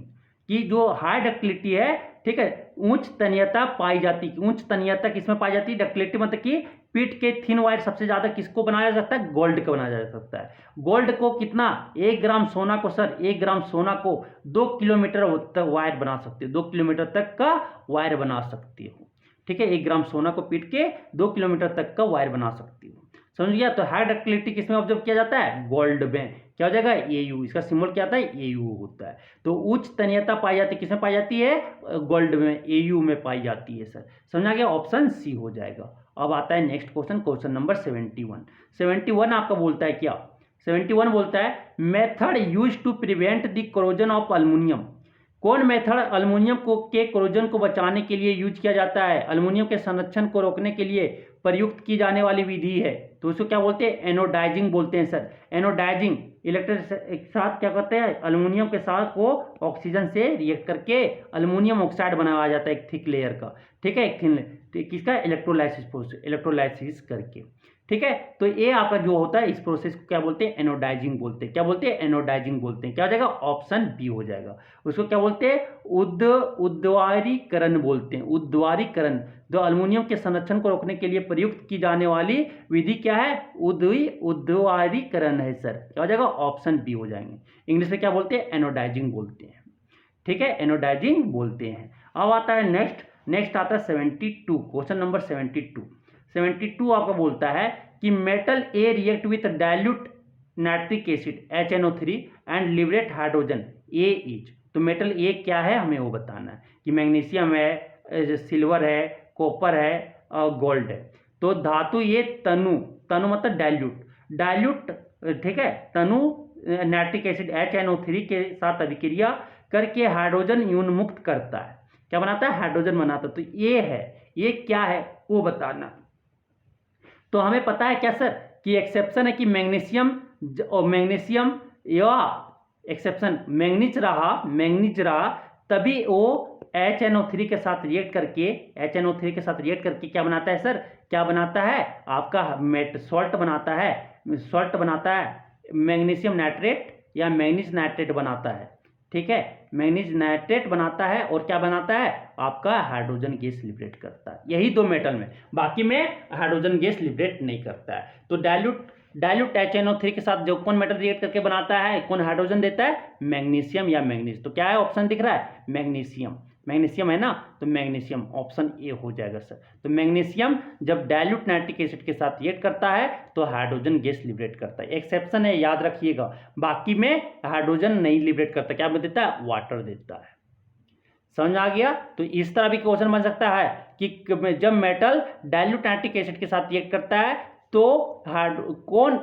कि जो हाई डक्टिलिटी है, ठीक है, उच्च तन्यता पाई जाती है। उच्च तन्यता किसमें पाई जाती है, डक्टिलिटी मतलब कि पीट के थिन वायर सबसे ज्यादा किसको बनाया जा सकता है, गोल्ड का बनाया जा सकता है। गोल्ड को कितना, 1 ग्राम सोना को सर, 1 ग्राम सोना को 2 किलोमीटर तक वायर बना सकते हो, 2 किलोमीटर तक का वायर बना सकते हो। ठीक है, 1 ग्राम सोना को पीट के 2 किलोमीटर तक का वायर बना सकती हो। समझ गया। तो हाई डक्टिलिटी किसमें ऑब्जर्व किया जाता है, गोल्ड में। क्या हो जाएगा, एयू। इसका सिंबल क्या आता है, एयू होता है। तो उच्च तन्यता पाई जाती है किसमें पाई जाती है, गोल्ड में, एयू में पाई जाती है सर। समझ आ गया, ऑप्शन सी हो जाएगा। अब आता है नेक्स्ट क्वेश्चन, क्वेश्चन नंबर 71। 71 आपका बोलता है क्या, 71 बोलता है method use to prevent the corrosion of aluminium. कौन मेथड अल्युमिनियम को के कोरोजन को बचाने के लिए यूज किया जाता है, अल्युमिनियम के संरक्षण को रोकने के लिए प्रयुक्त की जाने वाली विधि है। तो उसको क्या बोलते हैं, एनोडाइजिंग बोलते हैं सर। एनोडाइजिंग इलेक्ट्रिक एक साथ क्या करते हैं, अल्युमिनियम के साथ को ऑक्सीजन से रिएक्ट करके अल्युमिनियम ऑक्साइड बनाया जाता है एक थिक लेयर का। ठीक है, एक थिन किसका, इलेक्ट्रोलाइसिस करके। ठीक है, तो ये आपका जो होता है इस प्रोसेस को क्या बोलते हैं, एनोडाइजिंग बोलते हैं। क्या बोलते हैं, एनोडाइजिंग बोलते हैं। क्या हो जाएगा, ऑप्शन बी हो जाएगा। उसको क्या बोलते हैं, उद्वारीकरण बोलते हैं। उद्वारीकरण, जो अल्युमिनियम के संरक्षण को रोकने के लिए प्रयुक्त की जाने वाली विधि क्या है, उद्वारीकरण है सर। क्या हो जाएगा, ऑप्शन बी हो जाएंगे। इंग्लिश में क्या बोलते हैं, एनोडाइजिंग बोलते हैं। ठीक है, एनोडाइजिंग बोलते हैं। अब आता है नेक्स्ट आता है 72, क्वेश्चन नंबर 72। 72 आपका बोलता है कि metal A react with dilute nitric acid HNO3 and liberate hydrogen A is. तो मेटल ए क्या है हमें वो बताना है, कि मैग्नीशियम है, सिल्वर है, कॉपर है और गोल्ड है। तो धातु ये तनु मतलब डाइल्यूट, ठीक है, तनु नाइट्रिक एसिड HNO3 के साथ अभिक्रिया करके हाइड्रोजन यून मुक्त करता है। क्या बनाता है, हाइड्रोजन बनाता है। तो ये है, ये क्या है वो बताना। तो हमें पता है क्या सर, कि एक्सेप्शन है कि मैग्नीशियम या एक्सेप्शन मैग्नीज रहा तभी वो HNO3 के साथ रिएक्ट करके क्या बनाता है सर, क्या बनाता है, आपका सॉल्ट बनाता है मैग्नीशियम नाइट्रेट या मैग्नीज नाइट्रेट बनाता है। ठीक है, मैग्नीज नाइट्रेट बनाता है और क्या बनाता है, आपका हाइड्रोजन गैस लिबरेट करता है। यही 2 मेटल में, बाकी में हाइड्रोजन गैस लिबरेट नहीं करता है। तो डाइल्यूट HNO3 के साथ जो कौन मेटल रिएक्ट करके बनाता है, कौन हाइड्रोजन देता है, मैग्नीशियम या मैग्नीज। तो क्या है, ऑप्शन दिख रहा है, मैग्नीशियम है ना, तो मैग्नीशियम ऑप्शन ए हो जाएगा सर। तो मैग्नीशियम जब डाइल्यूट नाइट्रिक एसिड के साथ रिएक्ट करता है तो हाइड्रोजन गैस लिबरेट करता है। एक्सेप्शन है, याद रखिएगा, बाकी में हाइड्रोजन नहीं लिबरेट करता। क्या देता है, वाटर देता है। समझ आ गया। तो इस तरह भी क्वेश्चन बन सकता है कि जब मेटल डाइल्यूट नाइट्रिक एसिड के साथ रिएक्ट करता है तो कौन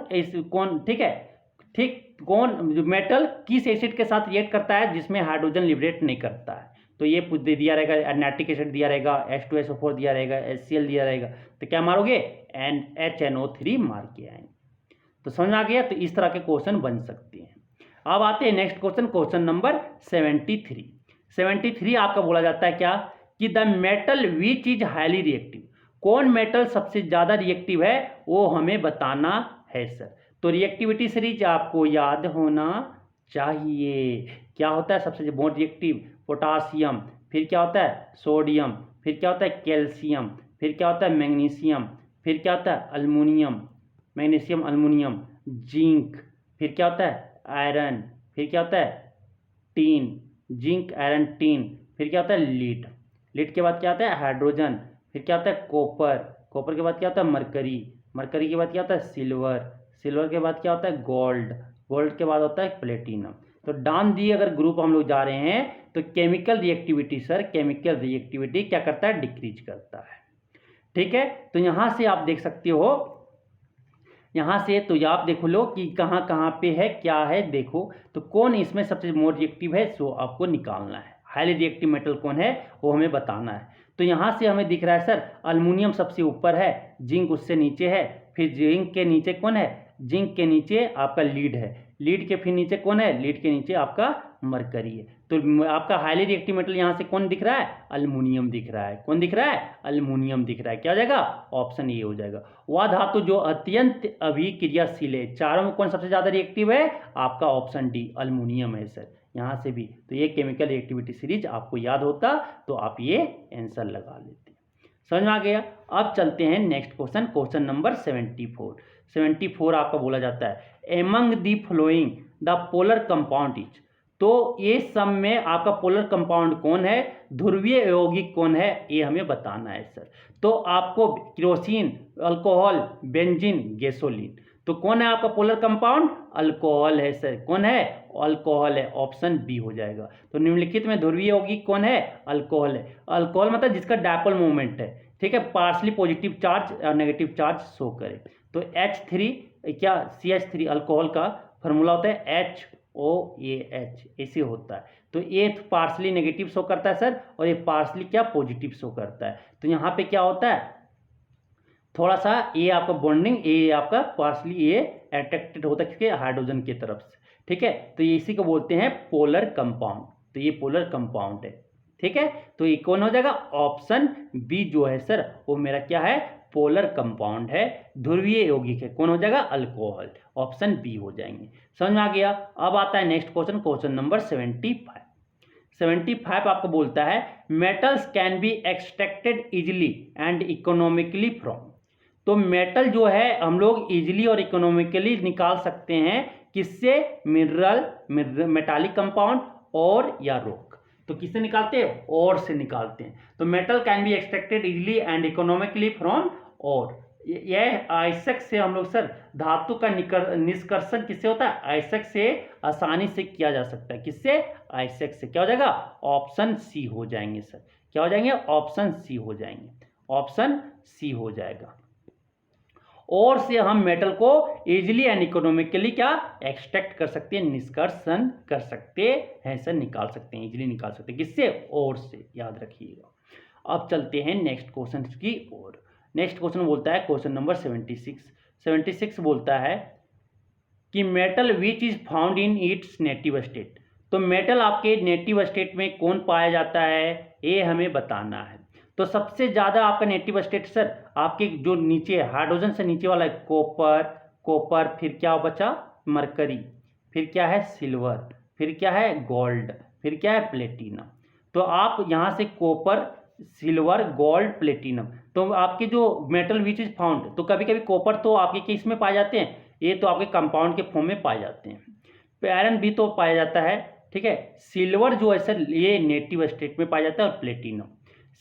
मेटल किस एसिड के साथ रिएक्ट करता है जिसमें हाइड्रोजन लिबरेट नहीं करता है। तो ये दे दिया रहेगा, नाइट्रिक एसिड दिया रहेगा, H2SO4 दिया रहेगा, HCl दिया रहेगा। तो क्या मारोगे, HNO3 मार के आएंगे। तो समझ आ गया। तो इस तरह के क्वेश्चन बन सकते हैं। अब आते हैं नेक्स्ट क्वेश्चन, क्वेश्चन नंबर 73। 73 आपका बोला जाता है क्या, कि the metal which is highly reactive. कौन मेटल सबसे ज्यादा रिएक्टिव है वो हमें बताना है सर। तो रिएक्टिविटी सीरीज आपको याद होना चाहिए। क्या होता है सबसे मोस्ट रिएक्टिव, पोटासियम, फिर क्या होता है सोडियम, फिर क्या होता है कैल्शियम, फिर क्या होता है मैग्नीशियम, फिर क्या होता है अल्युमिनियम, मैग्नीशियम अल्युमिनियम, जिंक, फिर क्या होता है आयरन, फिर क्या होता है टीन, जिंक आयरन टीन, फिर क्या होता है लीड, लीड के बाद क्या आता है हाइड्रोजन, फिर क्या होता है कॉपर, कॉपर के बाद क्या होता है मरकरी, मरकरी के बाद क्या होता है सिल्वर, सिल्वर के बाद क्या होता है गोल्ड, गोल्ड के बाद होता है प्लेटिनम। तो डाउन दी अगर ग्रुप हम लोग जा रहे हैं तो chemical reactivity sir, chemical reactivity क्या करता है डिक्रीज करता है। ठीक है, तो यहाँ से आप देख सकते हो, यहाँ से तो ये आप देखो लो कि कहाँ कहाँ पे है क्या है, देखो तो कौन इसमें सबसे मोर रिएक्टिव है सो आपको निकालना है, हाईली रिएक्टिव मेटल कौन है वो हमें बताना है। तो यहाँ से हमें दिख रहा है सर अल्युमिनियम सबसे ऊपर है, जिंक उससे नीचे है, फिर जिंक के नीचे कौन है, जिंक के नीचे आपका लीड है, लीड के फिर नीचे कौन है, लीड के नीचे आपका मरकरी है। तो आपका हाईली रिएक्टिव मेटल यहाँ से कौन दिख रहा है, अल्युमिनियम दिख रहा है, कौन दिख रहा है, अल्युमिनियम दिख रहा है। क्या हो जाएगा, ऑप्शन ए हो जाएगा। वह धातु जो अत्यंत अभिक्रियाशील है, चारों में कौन सबसे ज्यादा रिएक्टिव है, आपका ऑप्शन डी अल्युमिनियम है सर। यहाँ से भी तो ये केमिकल रिएक्टिविटी सीरीज आपको याद होता तो आप ये आंसर लगा लेते। समझ में आ गया। अब चलते हैं नेक्स्ट क्वेश्चन, क्वेश्चन नंबर 74। 74 आपका बोला जाता है among the flowing the polar compound is. तो ये सब में आपका पोलर कंपाउंड कौन है, ध्रुवीय यौगिक कौन है, ये हमें बताना है सर। तो आपको केरोसिन, अल्कोहल, बेंजीन, गैसोलीन, तो कौन है आपका पोलर कंपाउंड, अल्कोहल है सर। कौन है, अल्कोहल है, ऑप्शन बी हो जाएगा। तो निम्नलिखित में ध्रुवीय यौगिक कौन है, अल्कोहल है। अल्कोहल मतलब जिसका डायपोल मूवमेंट है, ठीक है, पार्शली पॉजिटिव चार्ज और नेगेटिव चार्ज शो करे। तो H3 क्या CH3 अल्कोहल का फॉर्मूला होता है HOAH, ऐसे होता है। तो ये पार्शली नेगेटिव शो करता है सर, और ये पार्शली क्या पॉजिटिव शो करता है। तो यहाँ पे क्या होता है, थोड़ा सा ये आपका बॉन्डिंग, ये आपका पार्शली ये अट्रैक्टेड होता है किसके, हाइड्रोजन की तरफ से। ठीक है, तो इसी को बोलते हैं पोलर कंपाउंड। तो ये पोलर कंपाउंड है। ठीक है, तो ये कौन हो जाएगा, ऑप्शन बी जो है सर वो मेरा क्या है, पोलर कंपाउंड है, ध्रुवीय यौगिक है। कौन हो जाएगा, अल्कोहल, ऑप्शन बी हो जाएंगे। समझ में आ गया। अब आता है नेक्स्ट क्वेश्चन, क्वेश्चन नंबर 75। 75 आपको बोलता है metals can be extracted easily and economically from. तो मेटल जो है हम लोग इजिली और इकोनॉमिकली निकाल सकते हैं किससे, मिनरल, मेटालिक कंपाउंड और या रॉक। तो किससे निकालते हैं, और से निकालते हैं। तो metal can be extracted easily and economically from और। यह आयस्क से हम लोग सर धातु का निष्कर्षण किससे होता है, आयस्क से आसानी से किया जा सकता है। किससे, आयस्क से। क्या हो जाएगा, ऑप्शन सी हो जाएंगे सर। क्या हो जाएंगे, ऑप्शन सी हो जाएंगे, ऑप्शन सी हो जाएगा। और से हम मेटल को इजिली एंड इकोनॉमिकली क्या एक्सट्रैक्ट कर सकते हैं, निष्कर्षण कर सकते हैं सर, निकाल सकते हैं, इजिली निकाल सकते हैं। किससे, और से, याद रखिएगा। अब चलते हैं नेक्स्ट क्वेश्चन की ओर। नेक्स्ट क्वेश्चन बोलता है क्वेश्चन नंबर 76। 76 बोलता है कि metal which is found in its native state. तो मेटल आपके नेटिव स्टेट में कौन पाया जाता है, ये हमें बताना है। तो सबसे ज्यादा आपका नेटिव स्टेट सर आपके जो नीचे हाइड्रोजन से नीचे वाला है कॉपर, कॉपर, फिर क्या बचा मरकरी, फिर क्या है सिल्वर, फिर क्या है गोल्ड, फिर क्या है प्लेटिनम। तो आप यहाँ से कॉपर, सिल्वर, गोल्ड, प्लेटिनम, तो आपके जो मेटल विच इज फाउंड, तो कभी कभी कॉपर तो आपके किस में पाए जाते हैं, ये तो आपके कंपाउंड के फॉर्म में पाए जाते हैं। आयरन भी तो पाया जाता है। ठीक है, सिल्वर जो है सर ये नेटिव स्टेट में पाया जाता है, और प्लेटिनम,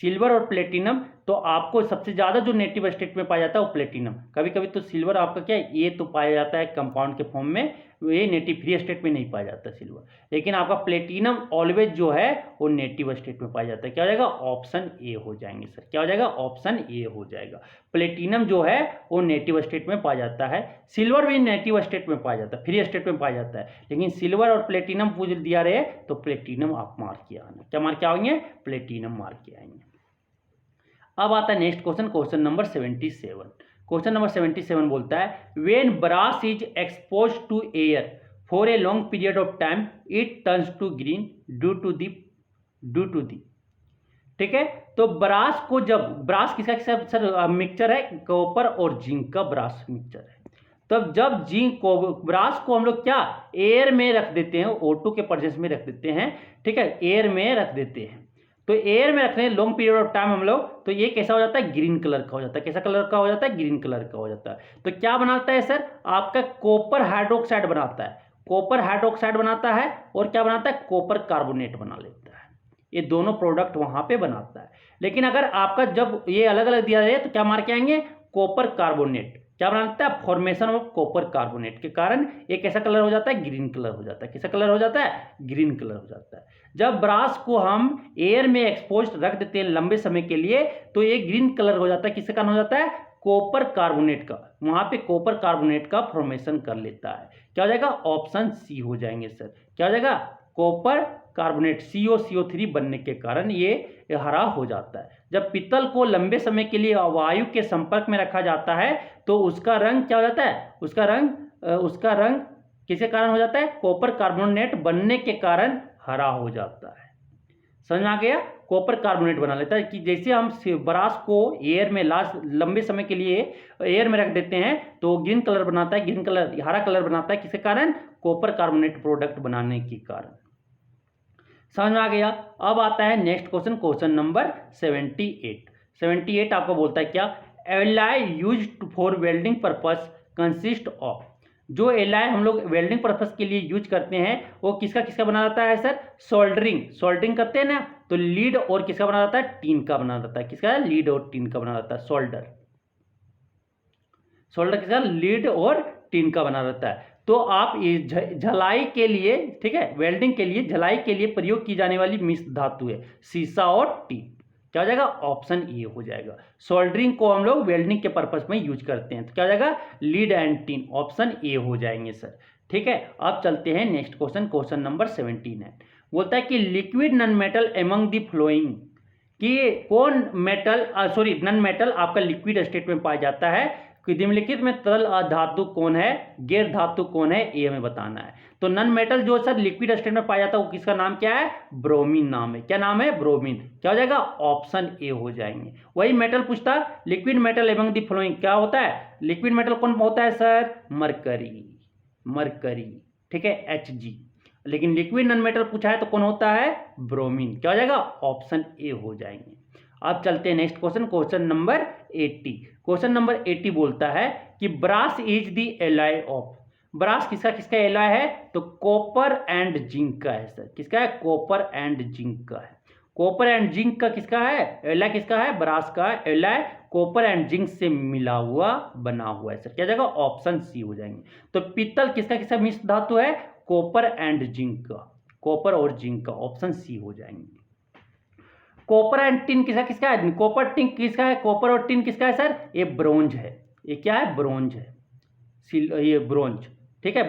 सिल्वर और प्लेटिनम, तो आपको सबसे ज्यादा जो नेटिव स्टेट में पाया जाता है वो प्लेटिनम। कभी कभी तो सिल्वर आपका क्या है, ये तो पाया जाता है कंपाउंड के फॉर्म में, ये नेटिव फ्री स्टेट में नहीं पाया जाता सिल्वर। लेकिन आपका प्लेटिनम ऑलवेज जो है वो नेटिव स्टेट में पाया जाता है। क्या हो जाएगा, ऑप्शन ए हो जाएंगे सर। क्या हो जाएगा, ऑप्शन ए हो जाएगा। प्लेटिनम जो है वो नेटिव स्टेट में पाया जाता है, सिल्वर भी नेटिव स्टेट में पाया जाता है, फ्री स्टेट में पाया जाता है। लेकिन सिल्वर और प्लेटिनम पूछ दिया रहे तो प्लेटिनम आप मार के आना। क्या मार के आएंगे, प्लेटिनम मार के आएंगे। अब आता है next question, question number 77। Question number 77 बोलता है when brass is expose to air for a long period of time it turns to green due to the. ठीक है, तो ब्रास को जब, ब्रास किसका सर मिक्सचर है, कॉपर और जिंक का ब्रास मिक्सचर है। तब जब जिंक को, ब्रास को हम लोग क्या एयर में रख देते हैं, O2 के प्रेजेंस में रख देते हैं। ठीक है, एयर में रख देते हैं, तो एयर में रखने लॉन्ग पीरियड ऑफ टाइम हम लोग, तो ये कैसा हो जाता है, ग्रीन कलर का हो जाता है। कैसा कलर का हो जाता है, ग्रीन कलर का हो जाता है। तो क्या बनाता है सर, आपका कॉपर हाइड्रोक्साइड बनाता है, कॉपर हाइड्रोक्साइड बनाता है, और क्या बनाता है, कॉपर कार्बोनेट बना लेता है। ये दोनों प्रोडक्ट वहां पे बनाता है। लेकिन अगर आपका जब ये अलग अलग दिया जाए तो क्या मार के आएंगे, कॉपर कार्बोनेट क्या बनाता है, फॉर्मेशन ऑफ कॉपर कार्बोनेट के कारण एक कैसा कलर हो जाता है, ग्रीन कलर हो जाता है। कैसा कलर हो जाता है, ग्रीन कलर हो जाता है। जब ब्रास को हम एयर में एक्सपोज रख देते हैं लंबे समय के लिए तो ये ग्रीन कलर हो जाता है। किसके कारण हो जाता है, कॉपर कार्बोनेट का, वहां पे कॉपर कार्बोनेट का फॉर्मेशन कर लेता है। क्या हो जाएगा, ऑप्शन सी हो जाएंगे सर। क्या हो जाएगा, कॉपर कार्बोनेट CO3 बनने के कारण ये हरा हो जाता है। जब पीतल को लंबे समय के लिए वायु के संपर्क में रखा जाता है तो उसका रंग क्या हो जाता है, उसका रंग किसके कारण हो जाता है, कॉपर कार्बोनेट बनने के कारण हरा हो जाता है। समझ में आ गया, कॉपर कार्बोनेट बना लेता है। कि जैसे हम ब्रास को एयर में लंबे समय के लिए एयर में रख देते हैं तो ग्रीन कलर बनाता है, ग्रीन कलर हरा कलर बनाता है। किसके कारण, कॉपर कार्बोनेट प्रोडक्ट बनाने के कारण। समझ में आ गया। अब आता है नेक्स्ट क्वेश्चन, क्वेश्चन नंबर 78 आपको बोलता है क्या, ally used for welding purpose consist of, जो एलाई हम लोग वेल्डिंग पर्पस के लिए यूज करते हैं वो किसका किसका बना रहता है सर, सोल्डरिंग करते हैं ना, तो लीड और किसका बना रहता है, टीन का बना रहता है। किसका, लीड और टीन का बना रहता है। सोल्डर किसका, लीड और टीन का बना रहता है। तो आप झलाई के लिए, ठीक है, वेल्डिंग के लिए झलाई के लिए प्रयोग की जाने वाली मिश्र धातु है सीसा और टीन। क्या हो जाएगा, ऑप्शन ए हो जाएगा। सोल्डरिंग को हम लोग वेल्डिंग के पर्पस में यूज करते हैं तो क्या हो जाएगा, lead and teen, option A हो जाएंगे सर। ठीक है, अब चलते हैं नेक्स्ट क्वेश्चन, क्वेश्चन नंबर 79 बोलता है कि liquid non metal among the flowing, कि कौन मेटल नॉन मेटल आपका लिक्विड स्टेट में पाया जाता है, कि निम्नलिखित में तरल धातु कौन है, गैर धातु कौन है, ये हमें बताना है। तो नॉन मेटल जो सर लिक्विड स्टेट में पाया जाता है वो किसका नाम क्या है, ब्रोमीन नाम है। क्या नाम है, ब्रोमीन। क्या हो जाएगा, ऑप्शन ए हो जाएंगे। वही मेटल पूछता, liquid metal among the following क्या होता है, लिक्विड मेटल कौन होता है सर, मरकरी, ठीक है, Hg। लेकिन लिक्विड नॉन मेटल पूछा है तो कौन होता है, ब्रोमीन। क्या हो जाएगा, ऑप्शन ए हो जाएंगे। अब चलते हैं next question, question number 80। Question number 80 बोलता है कि brass is the alloy of, brass किसका किसका एलॉय है, तो कॉपर एंड जिंक का है सर। किसका है, कॉपर एंड जिंक का है। कॉपर एंड जिंक का किसका है, एलॉय किसका है, ब्रास का एलॉय कॉपर एंड जिंक से मिला हुआ बना हुआ है सर। क्या जाएगा, ऑप्शन सी हो जाएंगे। तो पीतल किसका किसका मिश्र धातु है, कॉपर एंड जिंक का, कॉपर और जिंक का, ऑप्शन सी हो जाएंगे। कॉपर एंड टिन किसका किसका है, कॉपर टिन किसका है, कॉपर और टिन किसका है सर, ये ब्रोंज है। ये क्या है, ब्रोंज है, ये ब्रोंज, ठीक है,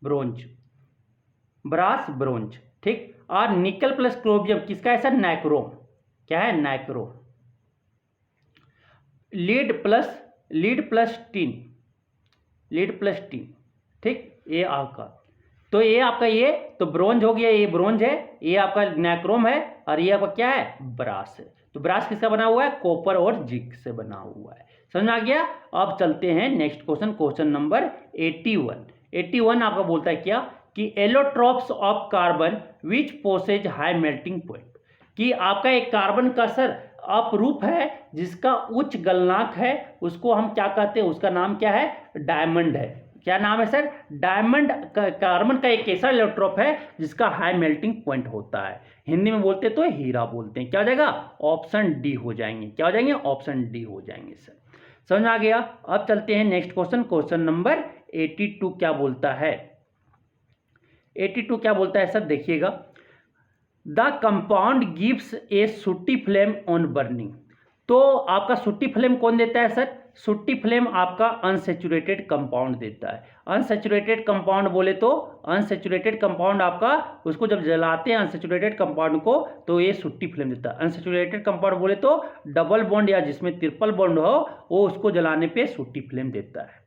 ब्रोंज, ब्रास ब्रोंज, ठीक। और निकल प्लस क्रोमियम किसका है सर, नाइक्रोम। क्या है, नाइक्रोम। लीड प्लस टीन, ठीक, ये आपका, तो ये आपका ये तो ब्रोंज हो गया, ये ब्रोंज है, ये आपका नाइक्रोम है, और ये आपका क्या है, ब्रास है। तो ब्रास किसका बना हुआ है, कॉपर और जिंक से बना हुआ है। समझ में आ गया। अब चलते हैं नेक्स्ट क्वेश्चन, क्वेश्चन नंबर 81 आपका बोलता है क्या, कि allotropes of carbon which possess high melting point, कि आपका एक कार्बन का सर अपरूप है जिसका उच्च गलनांक है, उसको हम क्या कहते हैं, उसका नाम क्या है, डायमंड है। क्या नाम है सर, डायमंड। कार्बन का एक ऐसा एलोट्रॉप है जिसका हाई मेल्टिंग पॉइंट होता है, हिंदी में बोलते तो हीरा बोलते हैं। क्या हो जाएगा, ऑप्शन डी हो जाएंगे। क्या हो जाएंगे, ऑप्शन डी हो जाएंगे सर। समझ में आ गया। अब चलते हैं नेक्स्ट क्वेश्चन, क्वेश्चन नंबर 82 क्या बोलता है, 82 क्या बोलता है सर, देखिएगा, द कंपाउंड गिव्स ए सूटी फ्लेम ऑन बर्निंग। तो आपका सूटी फ्लेम कौन देता है सर, सूटी फ्लेम आपका अनसेचुरेटेड कंपाउंड देता है। अनसेचुरेटेड कंपाउंड बोले तो अनसेचुरेटेड कंपाउंड आपका, उसको जब जलाते हैं अनसेचुरेटेड कंपाउंड को तो ये सूटी फ्लेम देता है। अनसेचुरेटेड कंपाउंड बोले तो डबल बॉन्ड या जिसमें ट्रिपल बॉन्ड हो वो उसको जलाने पे सूटी फ्लेम देता है।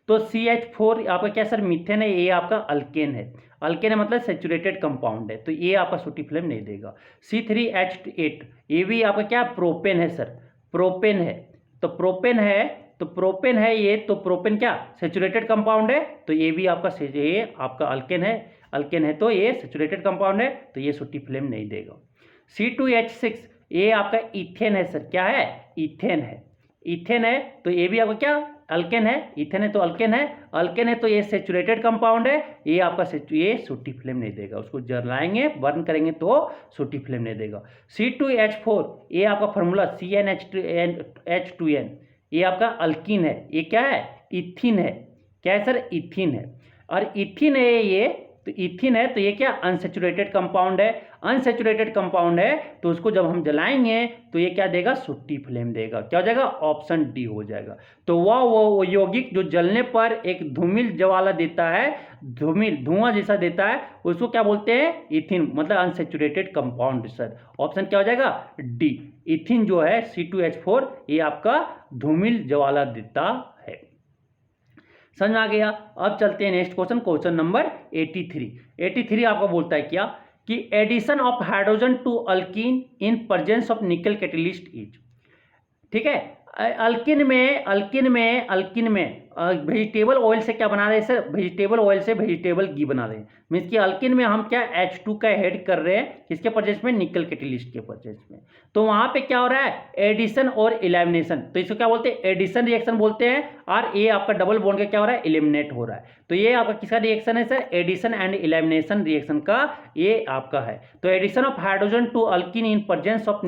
तो CH4 आपका क्या सर, मीथेन है, ये आपका अल्केन है। अल्केन है मतलब सेचुरेटेड कंपाउंड है, तो ये आपका सूटी फ्लेम नहीं देगा। C3H8 ये भी आपका क्या, प्रोपेन है सर, प्रोपेन है। तो प्रोपेन है ये, तो प्रोपेन क्या, सेचुरेटेड कंपाउंड है, तो ये भी आपका, ये आपका अल्केन है तो ये सेचुरेटेड कंपाउंड है, तो ये सूटी फ्लेम नहीं देगा। C2H6 ये आपका इथेन है सर, क्या है, इथेन है, इथेन है, तो ये भी आपका क्या, अल्केन है, इथेन है तो अल्केन है, अल्केन है तो ये सैचुरेटेड कंपाउंड है, ये आपका ये सूटी फ्लेम नहीं देगा, उसको जलाएंगे बर्न करेंगे तो सूटी फ्लेम नहीं देगा। C2H4 ये आपका फार्मूला CnH2n ये आपका अल्कीन है, ये क्या है, इथिन है, क्या है सर, इथिन है, और इथिन है ये, तो इथिन है तो ये क्या, अनसैचुरेटेड कंपाउंड है, अनसैचुरेटेड कंपाउंड है तो उसको जब हम जलाएंगे तो ये क्या देगा, सूटी फ्लेम देगा, क्या हो जाएगा, ऑप्शन डी हो जाएगा। तो वो यौगिक जो जलने पर एक धूमिल ज्वाला देता है, धूमिल धुआं जैसा देता है, उसको क्या बोलते हैं, इथिन, मतलब अनसैचुरेटेड कंपाउंड सर, ऑप्शन क्या हो जाएगा, डी। इथिन जो है C2H4 ये आपका धूमिल ज्वाला देता है। समझ में आ गया। अब चलते हैं नेक्स्ट क्वेश्चन, क्वेश्चन नंबर 83। 83 आपको बोलता है क्या, कि addition of hydrogen to alkene in presence of nickel catalyst is, ठीक है, अल्किन में वेजिटेबल ऑयल से क्या बना रहे हैं सर, वेजिटेबल ऑयल से वेजिटेबल घी बना रहे हैं, मीन्स कि अल्किन में हम क्या H2 का ऐड कर रहे हैं, किसके प्रेजेंस में, निकल कैटलिस्ट के प्रेजेंस में, तो वहां पे क्या हो रहा है, एडिशन और इलिमिनेशन, तो इसको क्या बोलते हैं, एडिशन रिएक्शन बोलते हैं, और ये आपका डबल बॉन्ड का क्या हो रहा है, एलिमिनेट हो रहा है, तो ये आपका किसका रिएक्शन है sir, addition and elimination reaction का ये आपका है। तो addition of hydrogen to alkene in presence of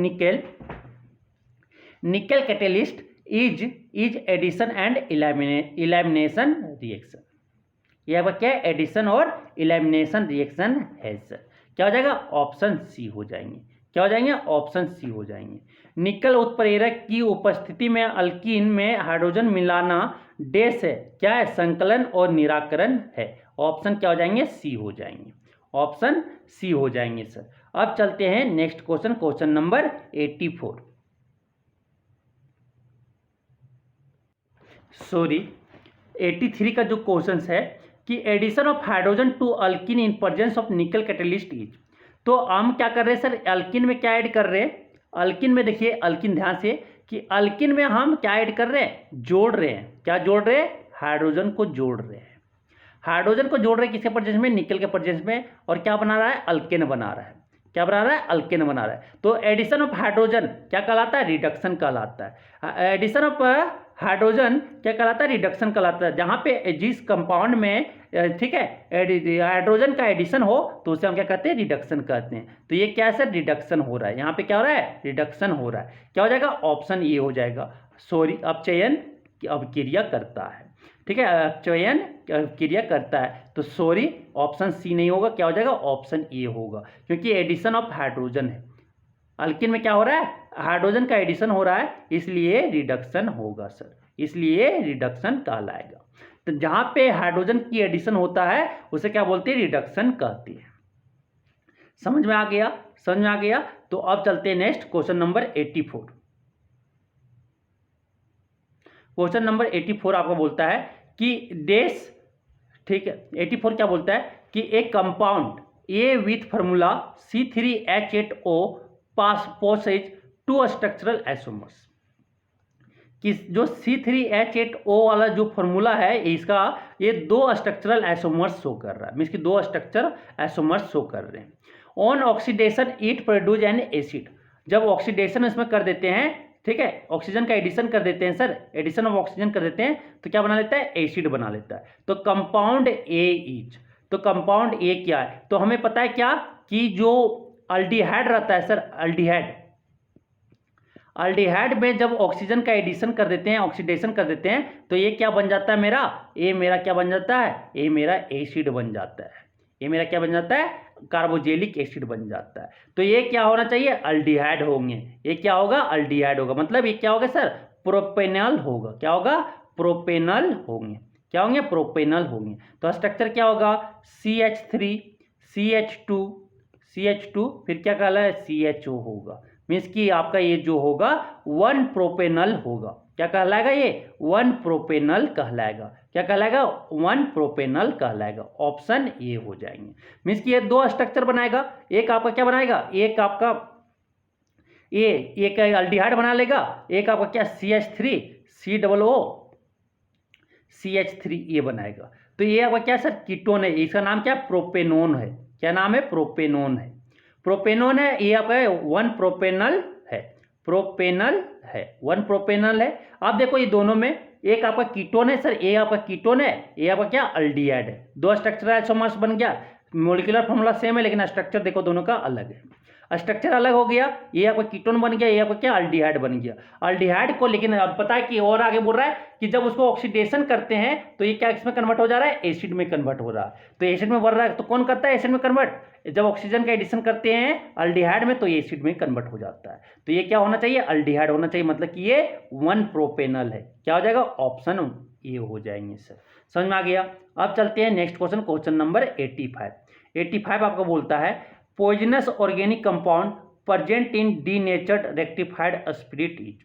nickel catalyst is addition and elimination reaction, ये आपका क्या है, एडिशन और इलिमिनेशन रिएक्शन है सर, क्या हो जाएगा, ऑप्शन सी हो जाएंगे, क्या हो जाएंगे, ऑप्शन सी हो जाएंगे। निकल उत्प्रेरक की उपस्थिति में अल्कीन में हाइड्रोजन मिलाना डैश है, क्या है, संकलन और निराकरण है, ऑप्शन क्या हो जाएंगे, सी हो जाएंगे, ऑप्शन सी हो जाएंगे सर। अब चलते हैं next question, question number 84, sorry 83 का जो क्वेश्चन है कि addition of hydrogen to alkene in presence of nickel catalyst is, तो हम क्या कर रहे हैं सर, अल्किन में क्या ऐड कर रहे हैं, अल्किन में देखिए, अल्किन ध्यान से, कि अल्किन में हम क्या ऐड कर रहे हैं, जोड़ रहे हैं, क्या जोड़ रहे हैं, हाइड्रोजन को जोड़ रहे हैं, हाइड्रोजन को जोड़ रहे हैं किसके प्रेजेंस में, निकल के प्रेजेंस में, और क्या बना रहा है, अल्केन बना रहा है, क्या बना रहा है, अल्केन बना रहा है। तो एडिशन ऑफ हाइड्रोजन क्या कहलाता है, रिडक्शन कहलाता है, एडिशन ऑफ हाइड्रोजन क्या कहलाता है, रिडक्शन कहलाता है, जहां पे जिस कंपाउंड में ठीक है हाइड्रोजन का एडिशन हो तो उसे हम क्या कहते हैं, रिडक्शन कहते हैं। तो ये क्या है सर, रिडक्शन हो रहा है, यहाँ पे क्या हो रहा है, रिडक्शन हो रहा है, क्या हो जाएगा, ऑप्शन ए हो जाएगा, सॉरी अपचयन अभिक्रिया करता है, ठीक है, अपचयन क्रिया करता है, तो सॉरी ऑप्शन सी नहीं होगा, क्या हो जाएगा, ऑप्शन ए होगा, क्योंकि एडिशन ऑफ हाइड्रोजन है, अल्किन में क्या हो रहा है, हाइड्रोजन का एडिशन हो रहा है, इसलिए रिडक्शन होगा सर, इसलिए रिडक्शन कहलाएगा। तो जहां पे हाइड्रोजन की एडिशन होता है उसे क्या बोलते हैं, रिडक्शन कहते हैं। समझ में आ गया, समझ में आ गया। तो अब चलते हैं next question number 84। Question number 84 आपको बोलता है कि डैश, ठीक है, 84 क्या बोलता है कि एक compound A with formula C3H8O possesses two structural isomers, कि जो C3H8O वाला जो फॉर्मूला है इसका, ये 2 स्ट्रक्चरल आइसोमर्स शो कर रहा है, मीन्स कि 2 स्ट्रक्चर आइसोमर्स शो कर रहे हैं। On oxidation it produce an acid, जब ऑक्सीडेशन इसमें कर देते हैं, ठीक है, ऑक्सीजन का एडिशन कर देते हैं सर, एडिशन ऑफ ऑक्सीजन कर देते हैं तो क्या बना लेता है, एसिड बना लेता है। तो कंपाउंड ए इज, तो कंपाउंड ए क्या है, तो हमें पता है क्या, कि जो अल्डिहाइड रहता है सर, अल्डिहाइड में जब ऑक्सीजन का एडिशन कर देते हैं, ऑक्सीडेशन कर देते हैं, तो ये क्या बन जाता है मेरा, ये मेरा क्या बन जाता है, ये मेरा एसिड बन जाता है, ये मेरा क्या बन जाता है, कार्बोजेलिक एसिड बन जाता है। तो ये क्या होना चाहिए, अल्डिहाइड होंगे, ये क्या होगा, अल्डिहाइड होगा, मतलब ये क्या होगा सर, प्रोपेनॉल होगा, क्या होगा, प्रोपेनॉल होंगे, क्या होंगे, प्रोपेनॉल होंगे। तो स्ट्रक्चर क्या होगा, CH3 CH2 फिर क्या कहला है, CHO होगा, मीन्स कि आपका ये जो होगा 1 प्रोपेनॉल होगा, क्या कहलाएगा, ये 1 प्रोपेनॉल कहलाएगा, क्या कहलाएगा, 1 प्रोपेनॉल कहलाएगा, ऑप्शन ए हो जाएंगे। मीन्स कि ये 2 स्ट्रक्चर बनाएगा, एक आपका क्या बनाएगा, एक आपका एक अल्डिहाइड बना लेगा, एक आपका क्या CH3 COO CH3 ये बनाएगा। तो ये आपका क्या सर, कीटोन है, इसका नाम क्या, प्रोपेनोन है, क्या नाम है, प्रोपेनोन है। प्रोपेनॉन है, ये आपका 1 प्रोपेनल है, प्रोपेनल है, 1 प्रोपेनल है। अब देखो ये दोनों में एक आपका कीटोन है सर, ये आपका कीटोन है, ये आपका क्या अल्डिहाइड है। दो स्ट्रक्चरल आइसोमर्स बन गया, मॉलिक्यूलर फॉर्मूला सेम है लेकिन स्ट्रक्चर देखो दोनों का अलग है। स्ट्रक्चर अलग हो गया, ये आपका कीटोन बन गया, ये आपका क्या अल्डिहाइड बन गया। अल्डिहाइड को लेकिन अब पता है कि और आगे बोल रहा है कि जब उसको ऑक्सीडेशन करते हैं तो ये क्या इसमें कन्वर्ट हो जा रहा है, एसिड में कन्वर्ट हो रहा है। तो एसिड में बढ़ रहा है तो कौन करता है एसिड में कन्वर्ट, जब ऑक्सीजन का एडिशन करते हैं अल्डिहाइड में तो ये एसिड में कन्वर्ट हो जाता है। तो ये क्या होना चाहिए, अल्डिहाइड होना चाहिए, मतलब कि ये 1 प्रोपेनल है। क्या हो जाएगा, ऑप्शन ए हो जाएंगे सर। समझ में आ गया। अब चलते हैं नेक्स्ट क्वेश्चन, क्वेश्चन नंबर 85। 85 आपको बोलता है poisonous organic compound present in denatured rectified spirit is.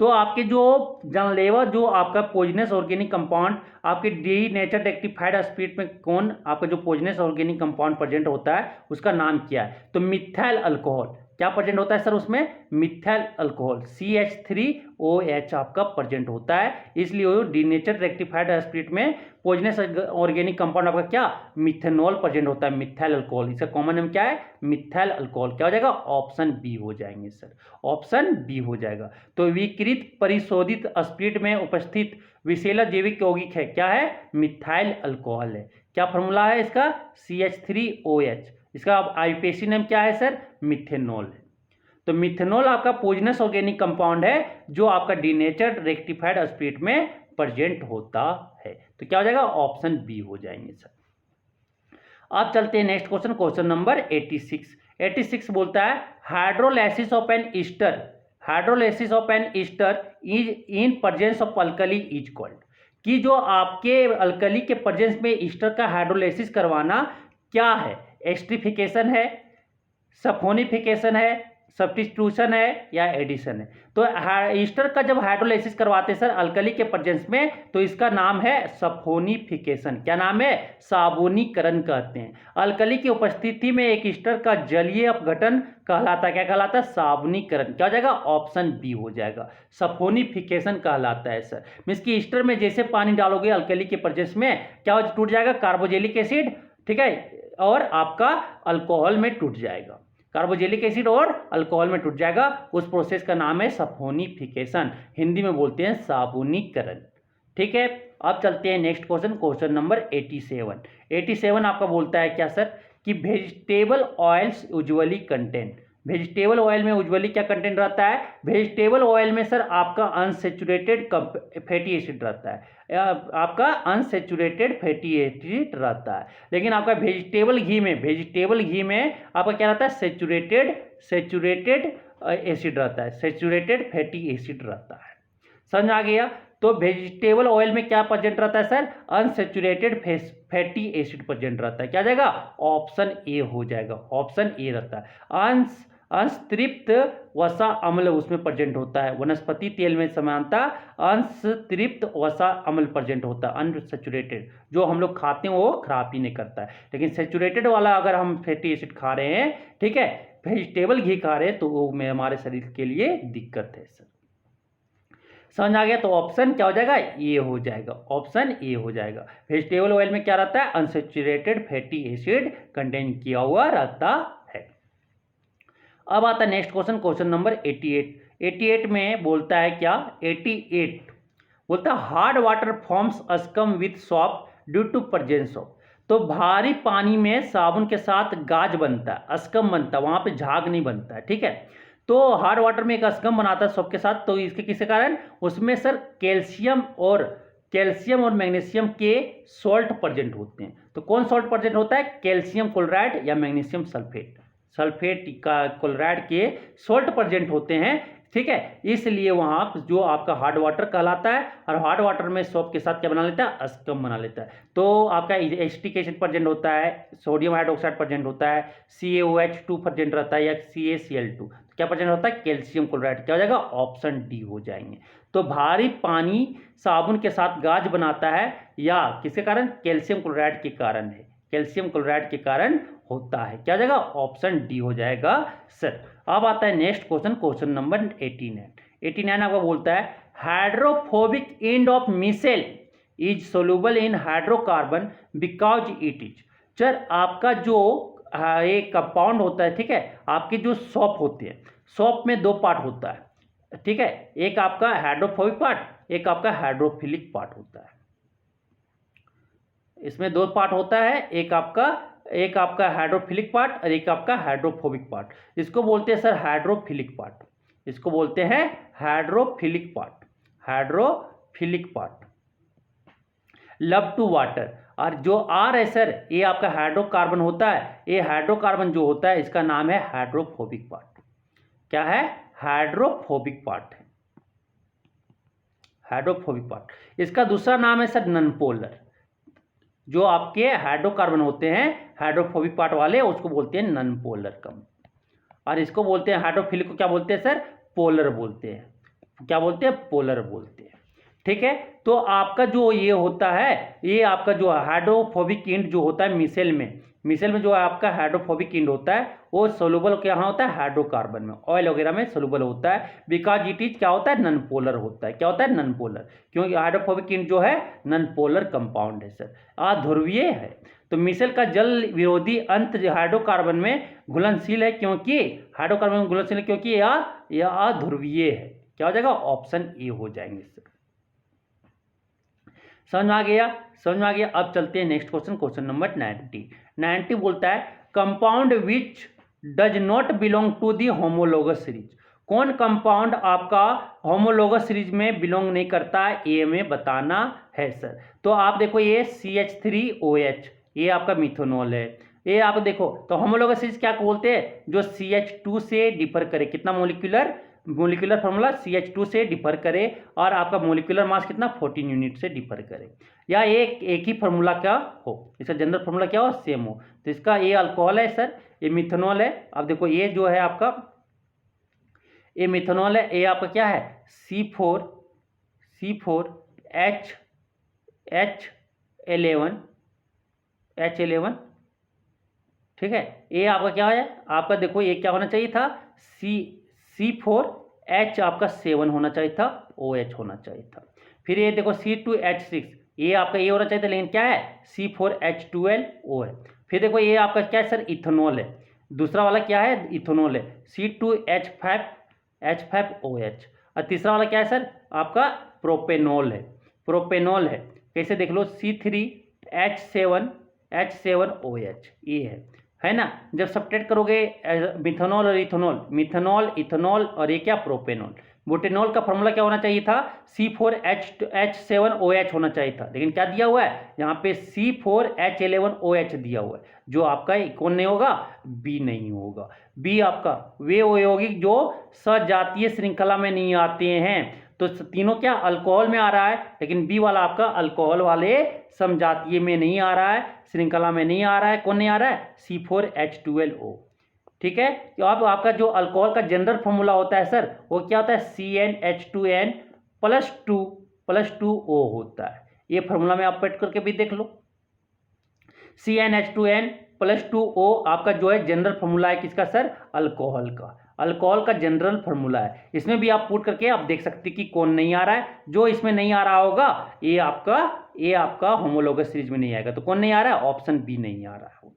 तो आपके जो जानलेवा जो आपका पॉइजनस ऑर्गेनिक कंपाउंड आपके डीनेचर्ड रेक्टिफाइड स्पिरिट में कौन आपका जो पॉइजनस ऑर्गेनिक कंपाउंड प्रेजेंट होता है उसका नाम क्या है, तो मिथाइल अल्कोहल। क्या प्रेजेंट होता है सर उसमें, मिथाइल अल्कोहल CH3OH आपका प्रेजेंट होता है, इसलिए वो डीनेचर्ड रेक्टिफाइड स्पिरिट में पॉइजनस ऑर्गेनिक कंपाउंड आपका क्या मिथेनॉल प्रेजेंट होता है, मिथाइल अल्कोहल। इसका कॉमन नेम क्या है, मिथाइल अल्कोहल। क्या हो जाएगा, ऑप्शन बी हो जाएंगे सर, ऑप्शन बी हो जाएगा। तो विकृत परिशोधित स्पिरिट में उपस्थित विषैला जैविक यौगिक है, क्या है, मिथाइल अल्कोहल है। क्या फॉर्मूला है इसका, CH3OH। इसका आईयूपीएसी नेम क्या है सर, मिथेनॉल है। तो मिथेनॉल आपका पॉइजनस ऑर्गेनिक कंपाउंड है जो आपका डीनेचर्ड रेक्टिफाइड स्पिरिट में प्रेजेंट होता है। तो क्या हो जाएगा, ऑप्शन बी हो जाएंगे सर। अब चलते हैं नेक्स्ट क्वेश्चन, क्वेश्चन नंबर 86। 86 बोलता है hydrolysis of an ester, hydrolysis of an ester is in presence of alkali is called. कि जो आपके अल्कली के प्रेजेंस में ईस्टर का हाइड्रोलाइसिस करवाना क्या है, एस्ट्रिफिकेशन है, सफोनिफिकेशन है, सब्स्टिट्यूशन है या एडिशन है। तो ईस्टर का जब हाइड्रोलाइसिस करवाते हैं सर अल्कली के प्रेजेंस में तो इसका नाम है सफोनिफिकेशन। क्या नाम है, साबुनीकरण कहते हैं। अल्कली की उपस्थिति में एक ईस्टर का जलीय अपघटन कहलाता है, क्या कहलाता है, साबुनीकरण। क्या हो जाएगा, ऑप्शन बी हो जाएगा, सफोनिफिकेशन कहलाता है सर। मीन्स की ईस्टर में जैसे पानी डालोगे अल्कली के प्रेजेंस में क्या टूट जाएगा, कार्बोजेलिक एसिड, ठीक है, और आपका अल्कोहल में टूट जाएगा, कार्बोजेलिक एसिड और अल्कोहल में टूट जाएगा। उस प्रोसेस का नाम है सफोनिफिकेशन, हिंदी में बोलते हैं साबुनीकरण। ठीक है। अब चलते हैं नेक्स्ट क्वेश्चन, क्वेश्चन नंबर 87। 87 आपका बोलता है क्या सर, कि vegetable oils usually contain, vegetable oil में यूजुअली क्या कंटेंट रहता है, वेजिटेबल ऑयल में सर आपका अनसेचुरेटेड फैटी एसिड रहता है, आपका अनसेचुरेटेड फैटी एसिड रहता है। लेकिन आपका वेजिटेबल घी में आपका क्या रहता है, सेचुरेटेड एसिड रहता है, सेचुरेटेड फैटी एसिड रहता है। समझ आ गया। तो वेजिटेबल ऑयल में क्या प्रेजेंट रहता है sir, unsaturated fatty acid present रहता है। क्या जाएगा, ऑप्शन ए हो जाएगा, ऑप्शन ए रहता है। अंशतृप्त वसा अम्ल उसमें प्रेजेंट होता है, वनस्पति तेल में समानता अंशतृप्त वसा अम्ल प्रेजेंट होता है, अनसेचुरेटेड। जो हम लोग खाते हैं वो खराब ही नहीं करता है, लेकिन सेचुरेटेड वाला अगर हम फैटी एसिड खा रहे हैं, ठीक है, वेजिटेबल घी खा रहे हैं तो वो में हमारे शरीर के लिए दिक्कत है सर। समझ आ गया। तो ऑप्शन क्या हो जाएगा, ये हो जाएगा, ऑप्शन ए हो जाएगा। वेजिटेबल ऑयल में क्या रहता है, अनसेचुरेटेड फैटी एसिड कंटेन किया हुआ रहता है। अब आता है नेक्स्ट क्वेश्चन, क्वेश्चन नंबर 88। 88 में बोलता है क्या, 88 बोलता है hard water forms scum with soap due to presence of. तो भारी पानी में साबुन के साथ गाज बनता है, अस्कम बनता है, वहां पे झाग नहीं बनता है, ठीक है। तो हार्ड वाटर में एक अस्कम बनाता है सॉप के साथ, तो इसके किस कारण, उसमें सर कैल्शियम और मैग्नीशियम के सॉल्ट प्रेजेंट होते हैं। तो कौन सॉल्ट प्रेजेंट होता है, कैल्शियम क्लोराइड या मैग्नीशियम सल्फेट का क्लोराइड के सॉल्ट प्रेजेंट होते हैं, ठीक है। इसलिए वहाँ जो आपका हार्ड वाटर कहलाता है, और हार्ड वाटर में सॉप के साथ क्या बना लेता है, अस्कम बना लेता है। तो आपका एसिटिक एसिड प्रेजेंट होता है, सोडियम हाइड्रोक्साइड प्रेजेंट होता है, CaOH2 प्रेजेंट रहता है, या CaCl2 क्या प्रेजेंट होता है, कैल्शियम क्लोराइड। क्या हो जाएगा, ऑप्शन डी हो जाएंगे। तो भारी पानी साबुन के साथ गाज बनाता है या किसके कारण, कैल्शियम क्लोराइड के कारण है, कैल्शियम क्लोराइड के कारण होता है। क्या हो जाएगा, ऑप्शन डी हो जाएगा सर। अब आता है नेक्स्ट क्वेश्चन, क्वेश्चन नंबर 89 आपका बोलता है hydrophobic end of micelle is soluble in hydrocarbon because it is. Sir आपका जो एक कंपाउंड होता है, ठीक है, आपकी जो सॉप होती है, सॉप में दो पार्ट होता है, ठीक है, एक आपका हाइड्रोफोबिक पार्ट, एक आपका हाइड्रोफिलिक पार्ट होता है। इसमें दो पार्ट होता है, एक आपका हाइड्रोफिलिक पार्ट और एक आपका हाइड्रोफोबिक पार्ट। इसको बोलते हैं सर हाइड्रोफिलिक पार्ट, इसको बोलते हैं hydrophilic part, hydrophilic part. Love to water, और जो आर है सर ये आपका हाइड्रोकार्बन होता है, ये हाइड्रोकार्बन जो होता है इसका नाम है हाइड्रोफोबिक पार्ट। क्या है? हाइड्रोफोबिक पार्ट है, हाइड्रोफोबिक पार्ट। इसका दूसरा नाम है सर नॉनपोलर। जो आपके हाइड्रोकार्बन होते हैं हाइड्रोफोबिक पार्ट वाले, उसको बोलते हैं नॉनपोलर कम। और इसको बोलते हैं हाइड्रोफिलिक को क्या बोलते हैं सर? पोलर बोलते हैं। क्या बोलते हैं? पोलर बोलते हैं। ठीक है, तो आपका जो ये होता है, ये आपका जो हाइड्रोफोबिक इंड जो होता है मिसेल में जो आपका हाइड्रोफोबिक इंड होता है वो सोलुबल यहाँ होता है हाइड्रोकार्बन में, ऑयल वगैरह में सोलुबल होता है, बिकॉज इट इज क्या होता है? नॉन पोलर होता है। क्या होता है? नॉन पोलर, क्योंकि हाइड्रोफोबिक इंड जो है नॉन पोलर कंपाउंड है सर, अध्रुवीय है। तो मिसेल का जल विरोधी अंत हाइड्रोकार्बन में घुलनशील है, क्योंकि हाइड्रोकार्बन में घुलनशील है क्योंकि यह अध्रुवीय है। क्या हो जाएगा? ऑप्शन ए हो जाएंगे सर। समझ में आ गया? समझ में आ गया। अब चलते हैं नेक्स्ट क्वेश्चन, क्वेश्चन नंबर 90 बोलता है compound which does not belong to the homologous series. कौन कंपाउंड आपका होमोलोगस सीरीज में बिलोंग नहीं करता है, ये में बताना है सर। तो आप देखो ये CH3OH ये आपका मिथेनॉल है। ये आप देखो तो होमोलोगस सीरीज क्या बोलते हैं? जो CH2 से डिफर करे, कितना मोलिकुलर फार्मूला CH2 से डिफर करे, और आपका मोलिकुलर मास कितना 14 यूनिट से डिफर करे, या एक ही फार्मूला क्या हो, इसका जनरल फार्मूला क्या हो? सेम हो। तो इसका ये अल्कोहल है सर, ये मिथेनॉल है। अब देखो ये जो है आपका ये मिथेनॉल है, ये आपका क्या है? C4H11, ठीक है। ये आपका क्या है? आपका देखो ये क्या होना चाहिए था? C4H आपका 7 होना चाहिए था, OH होना चाहिए था। फिर ये देखो C2H6 ये आपका ये होना चाहिए था, लेकिन क्या है? C4H12O है। फिर देखो ये आपका क्या है सर? इथेनॉल है। दूसरा वाला क्या है? इथेनॉल है, C2H5OH। और तीसरा वाला क्या है सर? आपका प्रोपेनॉल है। कैसे देख लो? C3H7OH ये है ना। जब सब्ट्रैक्ट करोगे मिथेनॉल और इथेनॉल और ये क्या? प्रोपेनॉल। बुटेनॉल का फॉर्मूला क्या होना चाहिए था? C4H7OH होना चाहिए था, लेकिन क्या दिया हुआ है यहाँ पे? C4H11OH दिया हुआ है, जो आपका कौन नहीं होगा? बी नहीं होगा। बी आपका वे यौगिक जो सजातीय श्रृंखला में नहीं आते हैं। तो तीनों क्या अल्कोहल में आ रहा है, लेकिन बी वाला आपका अल्कोहल वाले समजातीय में नहीं आ रहा है, श्रृंखला में नहीं आ रहा है। कौन नहीं आ रहा है? C4H12O। ठीक है, तो अब आपका जो अल्कोहल का जनरल फॉर्मूला होता है सर, वो क्या होता है? CnH2n + 2O होता है। ये फॉर्मूला में आप पेट करके भी देख लो। CnH2n + 2O आपका जो है जनरल फॉर्मूला है किसका सर? अल्कोहल का जनरल फॉर्मूला है। इसमें भी आप पुट करके आप देख सकते कि कौन नहीं आ रहा है। जो इसमें नहीं आ रहा होगा ये आपका होमोलोगस सीरीज में नहीं आएगा। तो कौन नहीं आ रहा है? ऑप्शन बी नहीं आ रहा होगा।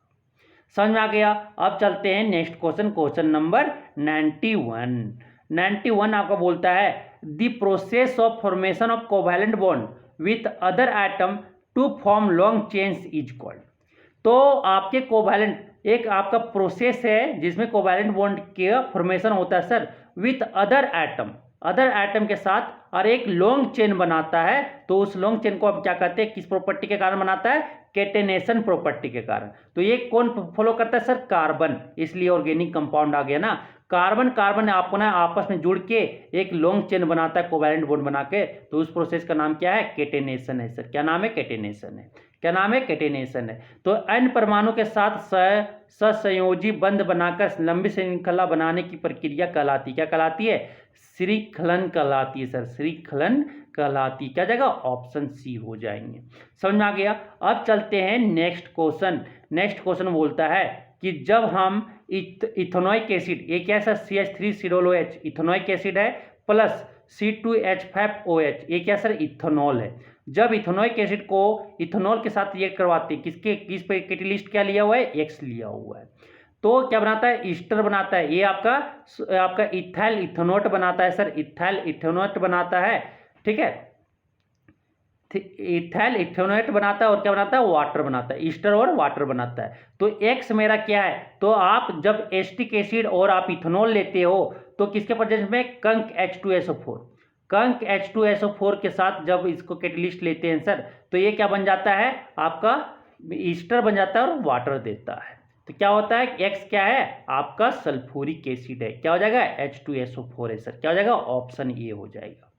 समझ में आ गया। अब चलते हैं नेक्स्ट क्वेश्चन, क्वेश्चन नंबर 91 आपका बोलता है the process of formation of covalent bond with other atom to form long chains is called. तो आपके कोवैलेंट एक आपका प्रोसेस है जिसमें कोवैलेंट बॉन्ड के फॉर्मेशन होता है सर विथ अदर एटम के साथ, और एक लॉन्ग चेन बनाता है। तो उस लॉन्ग चेन को आप क्या कहते हैं? किस प्रॉपर्टी के कारण बनाता है? केटेनेशन प्रॉपर्टी के कारण। तो ये कौन फॉलो करता है सर? कार्बन। इसलिए ऑर्गेनिक कंपाउंड आ गया ना। कार्बन आपको ना आपस में जुड़ के एक लॉन्ग चेन बनाता है कोवैलेंट बॉन्ड बना के। तो उस प्रोसेस का नाम क्या है? केटेनेशन है सर। क्या नाम है? केटेनेशन है। क्या नाम है? केटेनेशन है। तो n परमाणु के साथ ससंयोजी बंध बनाकर लंबी श्रृंखला बनाने की प्रक्रिया कहलाती, क्या कहलाती है? श्रृंखलन कहलाती है सर, श्रृंखलन कहलाती। क्या जाएगा? ऑप्शन सी हो जाएंगे। समझ में आ गया। अब चलते हैं नेक्स्ट क्वेश्चन बोलता है कि जब हम इथेनोइक एसिड, ये क्या है सर? CH3COOH इथेनोइक एसिड है, प्लस C2H5OH ये क्या सर? इथेनॉल है। जब इथेनोइक एसिड को इथेनॉल के साथ रिएक्ट करवाते हैं, किस पे कैटेलिस्ट क्या लिया हुआ है, एक्स लिया हुआ है, तो क्या बनाता है, ईस्टर बनाता है। ये आपका इथाइल इथेनोट बनाता है सर, इथाइल इथेनोट बनाता है, ठीक है, इथाइल इथेनोट बनाता है और क्या बनाता है, वाटर बनाता है, ईस्टर और वाटर बनाता है। तो एक्स मेरा क्या है, तो आप जब एसिटिक एसिड और आप इथेनॉल लेते हो तो किसके प्रेजेंस में, कंक H2SO4, कंक H2SO4 के साथ जब इसको कैटेलिस्ट लेते हैं सर, तो ये क्या बन जाता है, आपका ईस्टर बन जाता है और वाटर देता है। तो क्या होता है, एक्स क्या है, आपका सल्फ्यूरिक एसिड है, क्या हो जाएगा, H2SO4 है सर, क्या हो जाएगा, ऑप्शन ए हो जाएगा,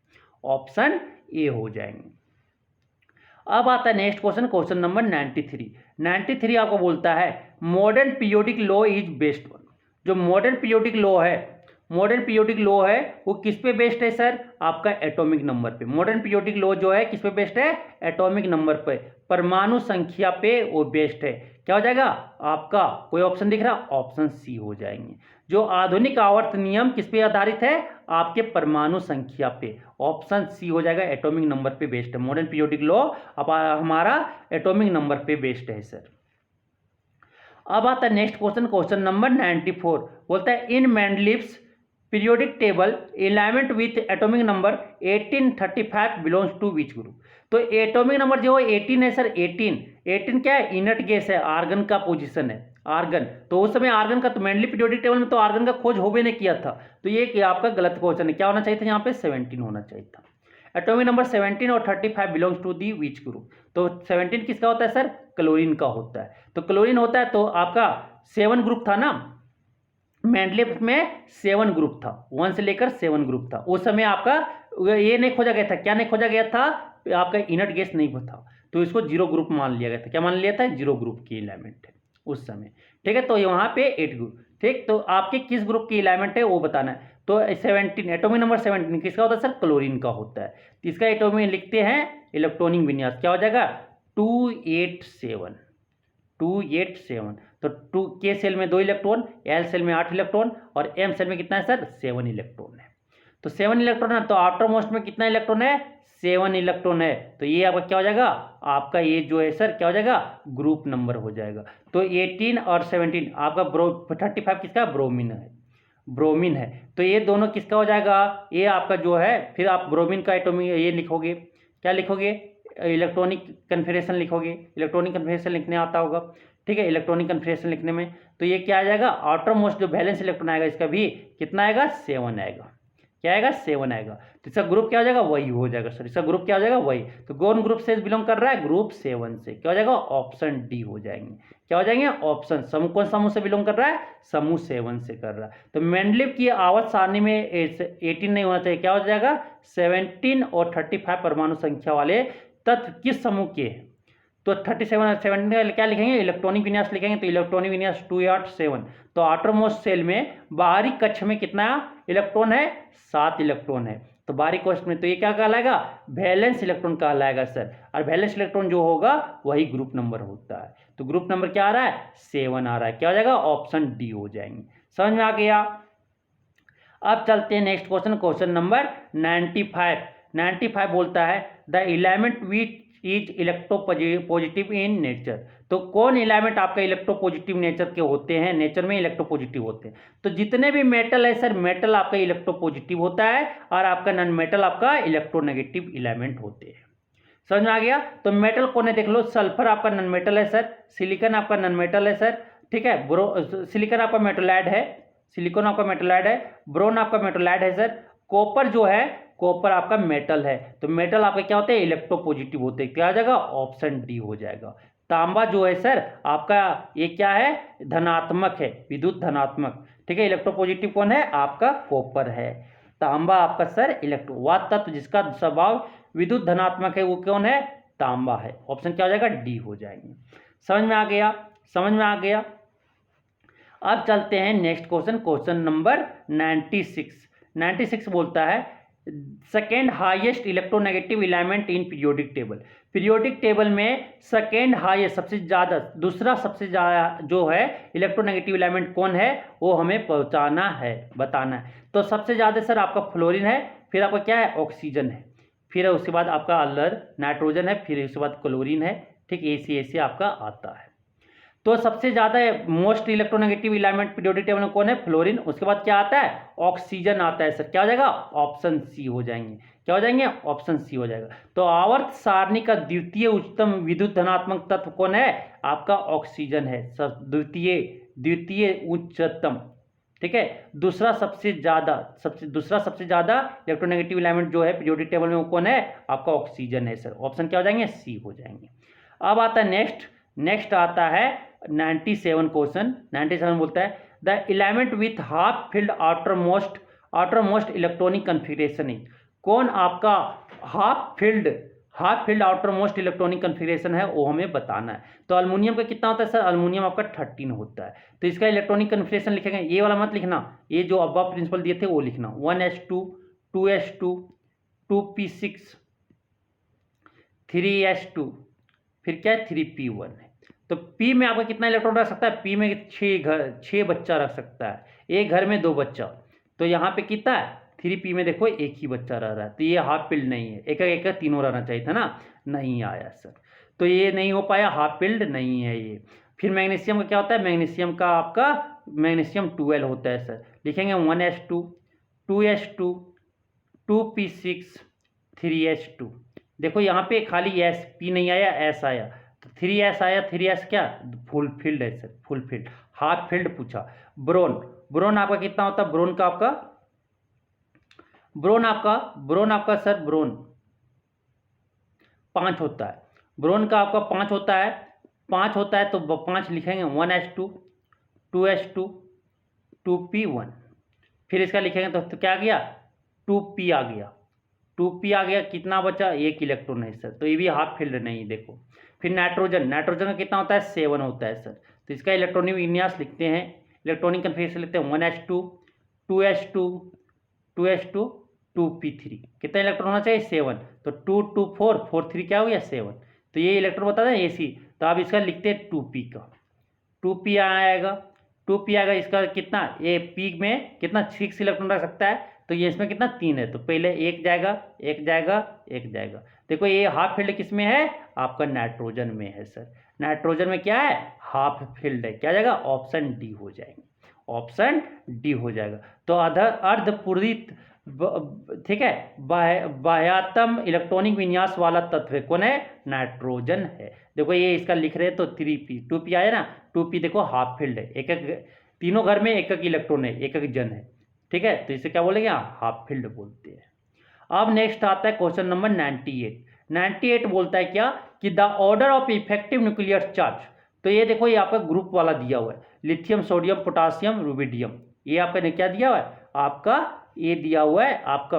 ऑप्शन ए हो जाएंगे। अब आता है नेक्स्ट क्वेश्चन, क्वेश्चन नंबर 93 आपको बोलता है modern periodic law is based on. जो मॉडर्न पीरियोडिक लॉ है वो किस पे बेस्ड है सर, आपका एटॉमिक नंबर पे। मॉडर्न पीरियोडिक लॉ जो है किस पे बेस्ड है, एटॉमिक नंबर पे, परमाणु संख्या पे वो बेस्ड है। क्या हो जाएगा आपका, कोई ऑप्शन दिख रहा, ऑप्शन सी हो जाएंगे। जो आधुनिक आवर्त नियम किस पे आधारित है, आपके परमाणु संख्या पे, ऑप्शन सी हो जाएगा, एटॉमिक नंबर पे बेस्ड है। मॉडर्न पीरियोडिक लॉ अब हमारा एटॉमिक नंबर पे बेस्ड है सर। अब आता है नेक्स्ट क्वेश्चन, क्वेश्चन नंबर 94, बोलता है in Mendeleev's periodic table element with atomic number 1835 belongs to which group. तो एटॉमिक नंबर जो है 18 है सर, 18 क्या है, इनर्ट गैस है, आर्गन का पोजीशन है, आर्गन। तो उस समय आर्गन का, तो मेंडली पीरियोडिक टेबल में तो आर्गन का खोज हो भी नहीं किया था, तो ये आपका गलत क्वेश्चन है। क्या होना चाहिए था यहाँ पे, 17 होना चाहिए था। एटॉमिक नंबर 17 और 35 belongs to the which group. तो 17 किसका होता है सर, क्लोरीन का होता है। तो क्लोरीन होता है, तो आपका 7 ग्रुप था ना, मेंडलीव में 7 ग्रुप था, 1 से लेकर 7 ग्रुप था। उस समय आपका ये नहीं खोजा गया था, क्या नहीं खोजा गया था, आपका इनर्ट गैस नहीं था, तो इसको 0 ग्रुप मान लिया गया था। क्या मान लिया था, 0 ग्रुप की एलिमेंट है उस समय, ठीक है। तो वहां पे 8 ग्रुप, ठीक। तो आपके किस ग्रुप की एलिमेंट है वो बताना है। तो 17, एटॉमिक नंबर 17 किसका होता है सर, क्लोरीन का होता है। तो इसका एटॉमिक लिखते हैं इलेक्ट्रॉनिक विन्यास, क्या हो जाएगा, 287। तो 2 के सेल में 2 इलेक्ट्रॉन, एल सेल में 8 इलेक्ट्रॉन और एम सेल में कितना है सर, 7 इलेक्ट्रॉन है। तो 7 इलेक्ट्रॉन है, तो आफ्टर मोस्ट में कितना इलेक्ट्रॉन है, 7 इलेक्ट्रॉन है। तो ये आपका क्या हो जाएगा, आपका ये जो है सर क्या हो जाएगा, ग्रुप नंबर हो जाएगा। तो 18 और 17 आपका 35 किसका, ब्रोमीन है। तो ये दोनों किसका हो जाएगा, ये आपका जो है, फिर आप ब्रोमीन का एटॉमिक ये लिखोगे, क्या लिखोगे, इलेक्ट्रॉनिक कन्फिगरेशन लिखोगे। इलेक्ट्रॉनिक कन्फिगरेशन लिखने आता होगा, ठीक है, इलेक्ट्रॉनिक कन्फिगरेशन लिखने में। तो ये क्या आ जाएगा, आउटर मोस्ट जो बैलेंस इलेक्ट्रॉन आएगा इसका भी कितना आएगा, 7 आएगा। क्या आएगा, 7 आएगा। तो इसका ग्रुप क्या हो जाएगा, वही हो जाएगा सर, इसका ग्रुप क्या हो जाएगा, वही। तो कौन ग्रुप से बिलोंग कर रहा है, ग्रुप 7 से। क्या हो जाएगा, ऑप्शन डी हो जाएंगे। क्या हो जाएंगे, ऑप्शन। समूह कौन समूह से बिलोंग कर रहा है, समूह 7 से कर रहा है। तो मेंडलीव की आवर्त सारणी में 18 नहीं होना चाहिए, क्या हो जाएगा, 17 और 35 परमाणु संख्या वाले तत्व किस समूह के हैं। तो 37 और 17 क्या लिखेंगे, इलेक्ट्रॉनिक विन्यास लिखेंगे। तो इलेक्ट्रॉनिक विन्यास 287। तो आउटरमोस्ट सेल में बाहरी कक्ष में कितना इलेक्ट्रॉन है, 7 इलेक्ट्रॉन है। तो बाहरी कक्ष में, तो ये क्या कहलाएगा, वैलेंस इलेक्ट्रॉन कहलाएगा सर। और वैलेंस इलेक्ट्रॉन जो होगा वही ग्रुप नंबर होता है। तो ग्रुप नंबर क्या आ रहा है, 7 आ रहा है। क्या हो जाएगा, ऑप्शन डी हो जाएंगे। समझ में आ गया। अब चलते हैं नेक्स्ट क्वेश्चन, क्वेश्चन नंबर 95 बोलता है the element which is electropositive in nature. तो कौन एलिमेंट आपका इलेक्ट्रोपॉजिटिव नेचर के होते हैं, नेचर में इलेक्ट्रोपॉजिटिव होते हैं। तो जितने भी मेटल है सर, मेटल आपका इलेक्ट्रोपॉजिटिव होता है और आपका नॉन मेटल आपका इलेक्ट्रोनेगेटिव एलिमेंट होते हैं। समझ में आ गया। तो मेटल कौन है देख लो, सल्फर आपका नॉन मेटल है सर, सिलिकॉन आपका नॉन मेटल है सर, ठीक है। सिलिकॉन आपका मेटलाइड है, सिलिकॉन आपका मेटलाइड है, ब्रोन आपका मेटलाइड है सर। कॉपर जो है, कॉपर आपका मेटल है। तो मेटल आपके क्या होते हैं, इलेक्ट्रोपॉजिटिव होते हैं। क्या आ जाएगा, ऑप्शन डी हो जाएगा। तांबा जो है सर आपका, ये क्या है, धनात्मक है, विद्युत धनात्मक, ठीक है। इलेक्ट्रोपॉजिटिव कौन है, आपका कॉपर है। तांबा आपका सर वह तत्व जिसका स्वभाव विद्युत धनात्मक है वो कौन है, तांबा है। ऑप्शन क्या हो जाएगा, डी हो जाएंगे। समझ में आ गया, समझ में आ गया। अब चलते हैं नेक्स्ट क्वेश्चन, क्वेश्चन नंबर 96 बोलता है second highest electronegative element in periodic table. Periodic table में सेकेंड हाईएस्ट, सबसे ज़्यादा, दूसरा सबसे ज़्यादा जो है इलेक्ट्रोनेगेटिव एलिमेंट कौन है, वो हमें पहचाना है, बताना है। तो सबसे ज़्यादा सर आपका फ्लोरीन है, फिर आपका क्या है, ऑक्सीजन है। फिर उसके बाद आपका अल्लर नाइट्रोजन है, फिर उसके बाद क्लोरीन है, ठीक, ऐसे आपका आता है। तो सबसे ज़्यादा most electronegative element periodic table में कौन है? फ्लोरीन। उसके बाद क्या आता है? ऑक्सीजन आता है सर। क्या हो जाएगा? ऑप्शन सी हो जाएंगे। क्या हो जाएंगे? ऑप्शन सी हो जाएगा। तो आवर्त सारणी का द्वितीय उच्चतम विद्युत धनात्मक तत्व कौन है? आपका ऑक्सीजन है सर। द्वितीय उच्चतम, ठीक है। दूसरा सबसे ज्यादा इलेक्ट्रोनेगेटिव एलिमेंट जो है पीरियोडिक टेबल में वो कौन है? आपका ऑक्सीजन है सर। ऑप्शन क्या हो जाएंगे? सी हो जाएंगे। अब आता है नेक्स्ट आता है 97 क्वेश्चन। 97 बोलता है the element with half field outermost electronic configuration is. कौन आपका half field outermost electronic configuration है वो हमें बताना है। तो अल्युमिनियम का कितना होता है सर? अल्युमिनियम आपका 13 होता है। तो इसका इलेक्ट्रॉनिक कन्फिगरेशन लिखेंगे, ये वाला मत लिखना, ये जो अबव प्रिंसिपल दिए थे वो लिखना। 1s2 2s2 2p6 3s2 फिर क्या है? 3p1 है। तो p में आपका कितना इलेक्ट्रॉन रख सकता है? p में 6 बच्चा रख सकता है, एक घर में 2 बच्चा। तो यहाँ पे कितना है? 3p में देखो एक ही बच्चा रह रहा है, तो ये हाफ फिल्ड नहीं है। एक तीनों रहना चाहिए था ना, नहीं आया सर। तो ये नहीं हो पाया, हाफ फिल्ड नहीं है ये। फिर मैग्नीशियम का क्या होता है? मैग्नीशियम का आपका मैग्नीशियम 12 होता है सर। लिखेंगे 1s2 2s2 2p6 3s2। देखो यहाँ पे खाली एस, पी नहीं आया, एस आया, तो 3s आया। 3s क्या? फुल फील्ड है sir, full field. Half field पूछा। ब्रोन आपका कितना होता है? ब्रोन आपका सर ब्रोन 5 होता है। ब्रोन का आपका 5 होता है। 5 होता है तो 5 लिखेंगे 1s2 2s2 2p1। फिर इसका लिखेंगे तो क्या आ गया? 2p आ गया। 2p आ गया। कितना बचा? 1 इलेक्ट्रॉन है सर, तो ये भी हाफ फील्ड नहीं। देखो फिर नाइट्रोजन का कितना होता है? 7 होता है सर। तो इसका इलेक्ट्रॉनिक विन्यास लिखते हैं, इलेक्ट्रॉनिक कन्फिगरेशन लिखते हैं 1s2 2s2 2s2 2p3। कितना इलेक्ट्रॉन होना चाहिए? 7। तो 2 2 4 4 3 क्या हो गया? 7। तो ये इलेक्ट्रॉन बता दें AC। तो आप इसका लिखते हैं 2p का, 2p आएगा। 2p आएगा। इसका कितना? ये p में कितना? 6 इलेक्ट्रॉन रख सकता है, तो ये इसमें कितना? 3 है। तो पहले एक जाएगा। देखो ये हाफ फील्ड किस में है? आपका नाइट्रोजन में है सर। नाइट्रोजन में क्या है? हाफ फील्ड है। क्या जाएगा? ऑप्शन डी हो जाएंगे। ऑप्शन डी हो जाएगा। तो अर्धपूरित, ठीक है, बाह्यतम इलेक्ट्रॉनिक विन्यास वाला तत्व कौन है? नाइट्रोजन है। देखो ये इसका लिख रहे हैं तो 3p 2p आया ना। 2p देखो हाफ फील्ड है, एक तीनों घर में एक इलेक्ट्रॉन है, एक जन है, ठीक है। तो इसे क्या बोलेंगे? हाफ फील्ड बोलते हैं। अब नेक्स्ट आता है क्वेश्चन नंबर 98 बोलता है क्या? कि the order of effective nuclear charge. तो ये देखो ये आपका ग्रुप वाला दिया हुआ है, लिथियम सोडियम पोटासियम रुबिडियम। ये आपका ने क्या दिया हुआ है? आपका ये दिया हुआ है, आपका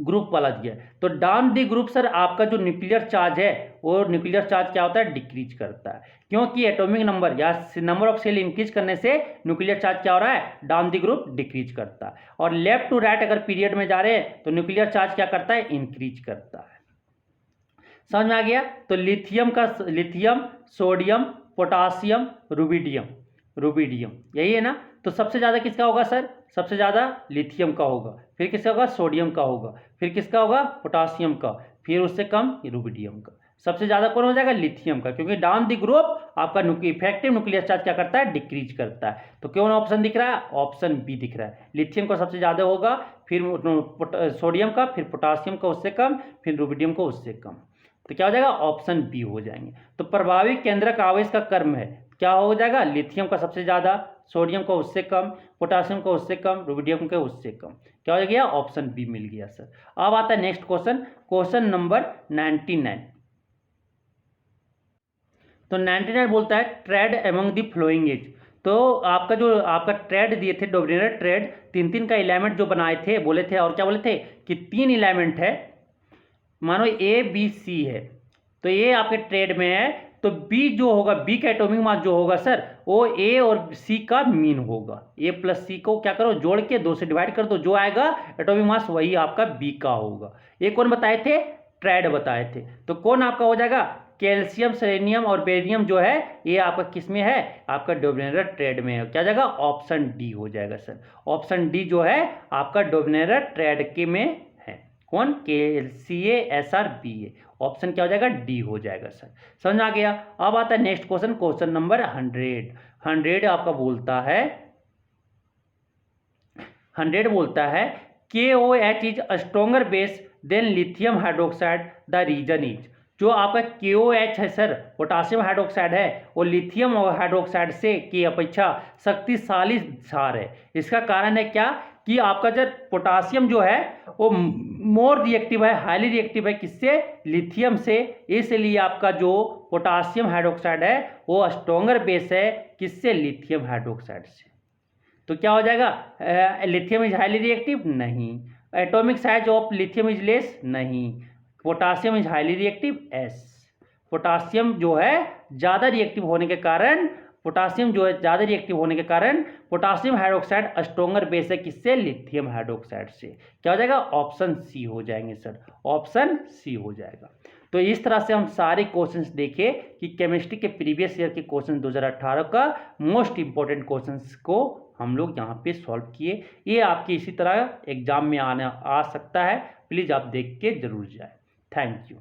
ग्रुप वाला दिया है। तो डाउन दी ग्रुप सर आपका जो न्यूक्लियर चार्ज है वो न्यूक्लियर चार्ज क्या होता है? डिक्रीज करता है, क्योंकि एटॉमिक नंबर या नंबर ऑफ सेल इंक्रीज करने से न्यूक्लियर चार्ज क्या हो रहा है? डाउन दी ग्रुप डिक्रीज करता है। और लेफ्ट टू राइट अगर पीरियड में जा रहे हैं तो न्यूक्लियर चार्ज क्या करता है? इंक्रीज करता है। समझ में आ गया? तो लिथियम सोडियम पोटासियम रुबिडियम यही है ना। तो सबसे ज्यादा किसका होगा सर? सबसे ज्यादा लिथियम का होगा, फिर किसका होगा? सोडियम का होगा, फिर किसका होगा? पोटासियम का, फिर उससे कम रुबिडियम का। सबसे ज्यादा कौन हो जाएगा? लिथियम का, क्योंकि डाउन द ग्रुप आपका इफेक्टिव न्यूक्लियर चार्ज क्या करता है? डिक्रीज करता है। तो कौन ऑप्शन दिख रहा है? ऑप्शन बी दिख रहा है। लिथियम का सबसे ज्यादा होगा, फिर सोडियम का, फिर पोटासियम का उससे कम, फिर रुबिडियम का उससे कम। तो क्या हो जाएगा? ऑप्शन बी हो जाएंगे। तो प्रभावी केंद्रक आवेश का क्रम है, क्या हो जाएगा? लिथियम का सबसे ज्यादा, सोडियम का उससे कम, पोटासियम का उससे कम, रुबिडियम का उससे कम। क्या हो गया? ऑप्शन बी मिल गया सर। अब आता है नेक्स्ट क्वेश्चन नंबर 99। तो 99 बोलता है trend among the following is. तो आपका ट्रेड दिए थे, डोमिनेटर ट्रेड, 3 का एलिमेंट जो बनाए थे, बोले थे, और क्या बोले थे? कि 3 एलिमेंट है, मानो A B C है, तो ये आपके ट्रेड में है। तो B जो होगा, B का एटॉमिक मास जो होगा सर, वो A और C का मीन होगा। A प्लस C को क्या करो? जोड़ के 2 से डिवाइड कर दो, जो आएगा एटॉमिक मास वही आपका B का होगा। ये कौन बताए थे? ट्रेड बताए थे। तो कौन आपका हो जाएगा? कैल्शियम सेलेनियम और बेरियम जो है ये आपका किस में है? आपका डोमिनेटर ट्रेड में है। क्या जाएगा? ऑप्शन डी हो जाएगा सर। ऑप्शन डी जो है आपका डोमिनेटर ट्रेड के में है। कौन CaSrBa। ऑप्शन क्या हो जाएगा डी हो जाएगा सर। समझ आ गया। अब आता है नेक्स्ट क्वेश्चन, क्वेश्चन नंबर 100 आपका बोलता है 100 बोलता है KOH is a stronger base than lithium hydroxide, the reason is. जो आपका KOH है सर, पोटासियम हाइड्रोक्साइड है, वो लिथियम हाइड्रोक्साइड से की अपेक्षा शक्तिशाली क्षार है। इसका कारण है क्या कि आपका जो पोटासियम जो है वो मोर रिएक्टिव है, हाईली रिएक्टिव है, किससे? लिथियम से। इसलिए आपका जो पोटासियम हाइड्रोक्साइड है वो स्ट्रोंगर बेस है, किससे? लिथियम हाइड्रोक्साइड से। तो क्या हो जाएगा? लिथियम इज हाईली रिएक्टिव, नहीं। Atomic size of lithium is less, नहीं। Potassium is highly reactive, yes. Potassium जो है ज़्यादा रिएक्टिव होने के कारण पोटासियम हाइड्रोक्साइड स्ट्रोंगर बेस है, किससे? लिथियम हाइड्रोक्साइड से। क्या हो जाएगा? ऑप्शन सी हो जाएंगे सर, ऑप्शन सी हो जाएगा। तो इस तरह से हम सारे क्वेश्चंस देखे कि केमिस्ट्री के प्रीवियस ईयर के क्वेश्चन 2018 का मोस्ट इंपॉर्टेंट क्वेश्चंस को हम लोग यहाँ पे सॉल्व किए। ये आपके इसी तरह एग्जाम में आ सकता है, प्लीज़ आप देख के जरूर जाए। Thank you.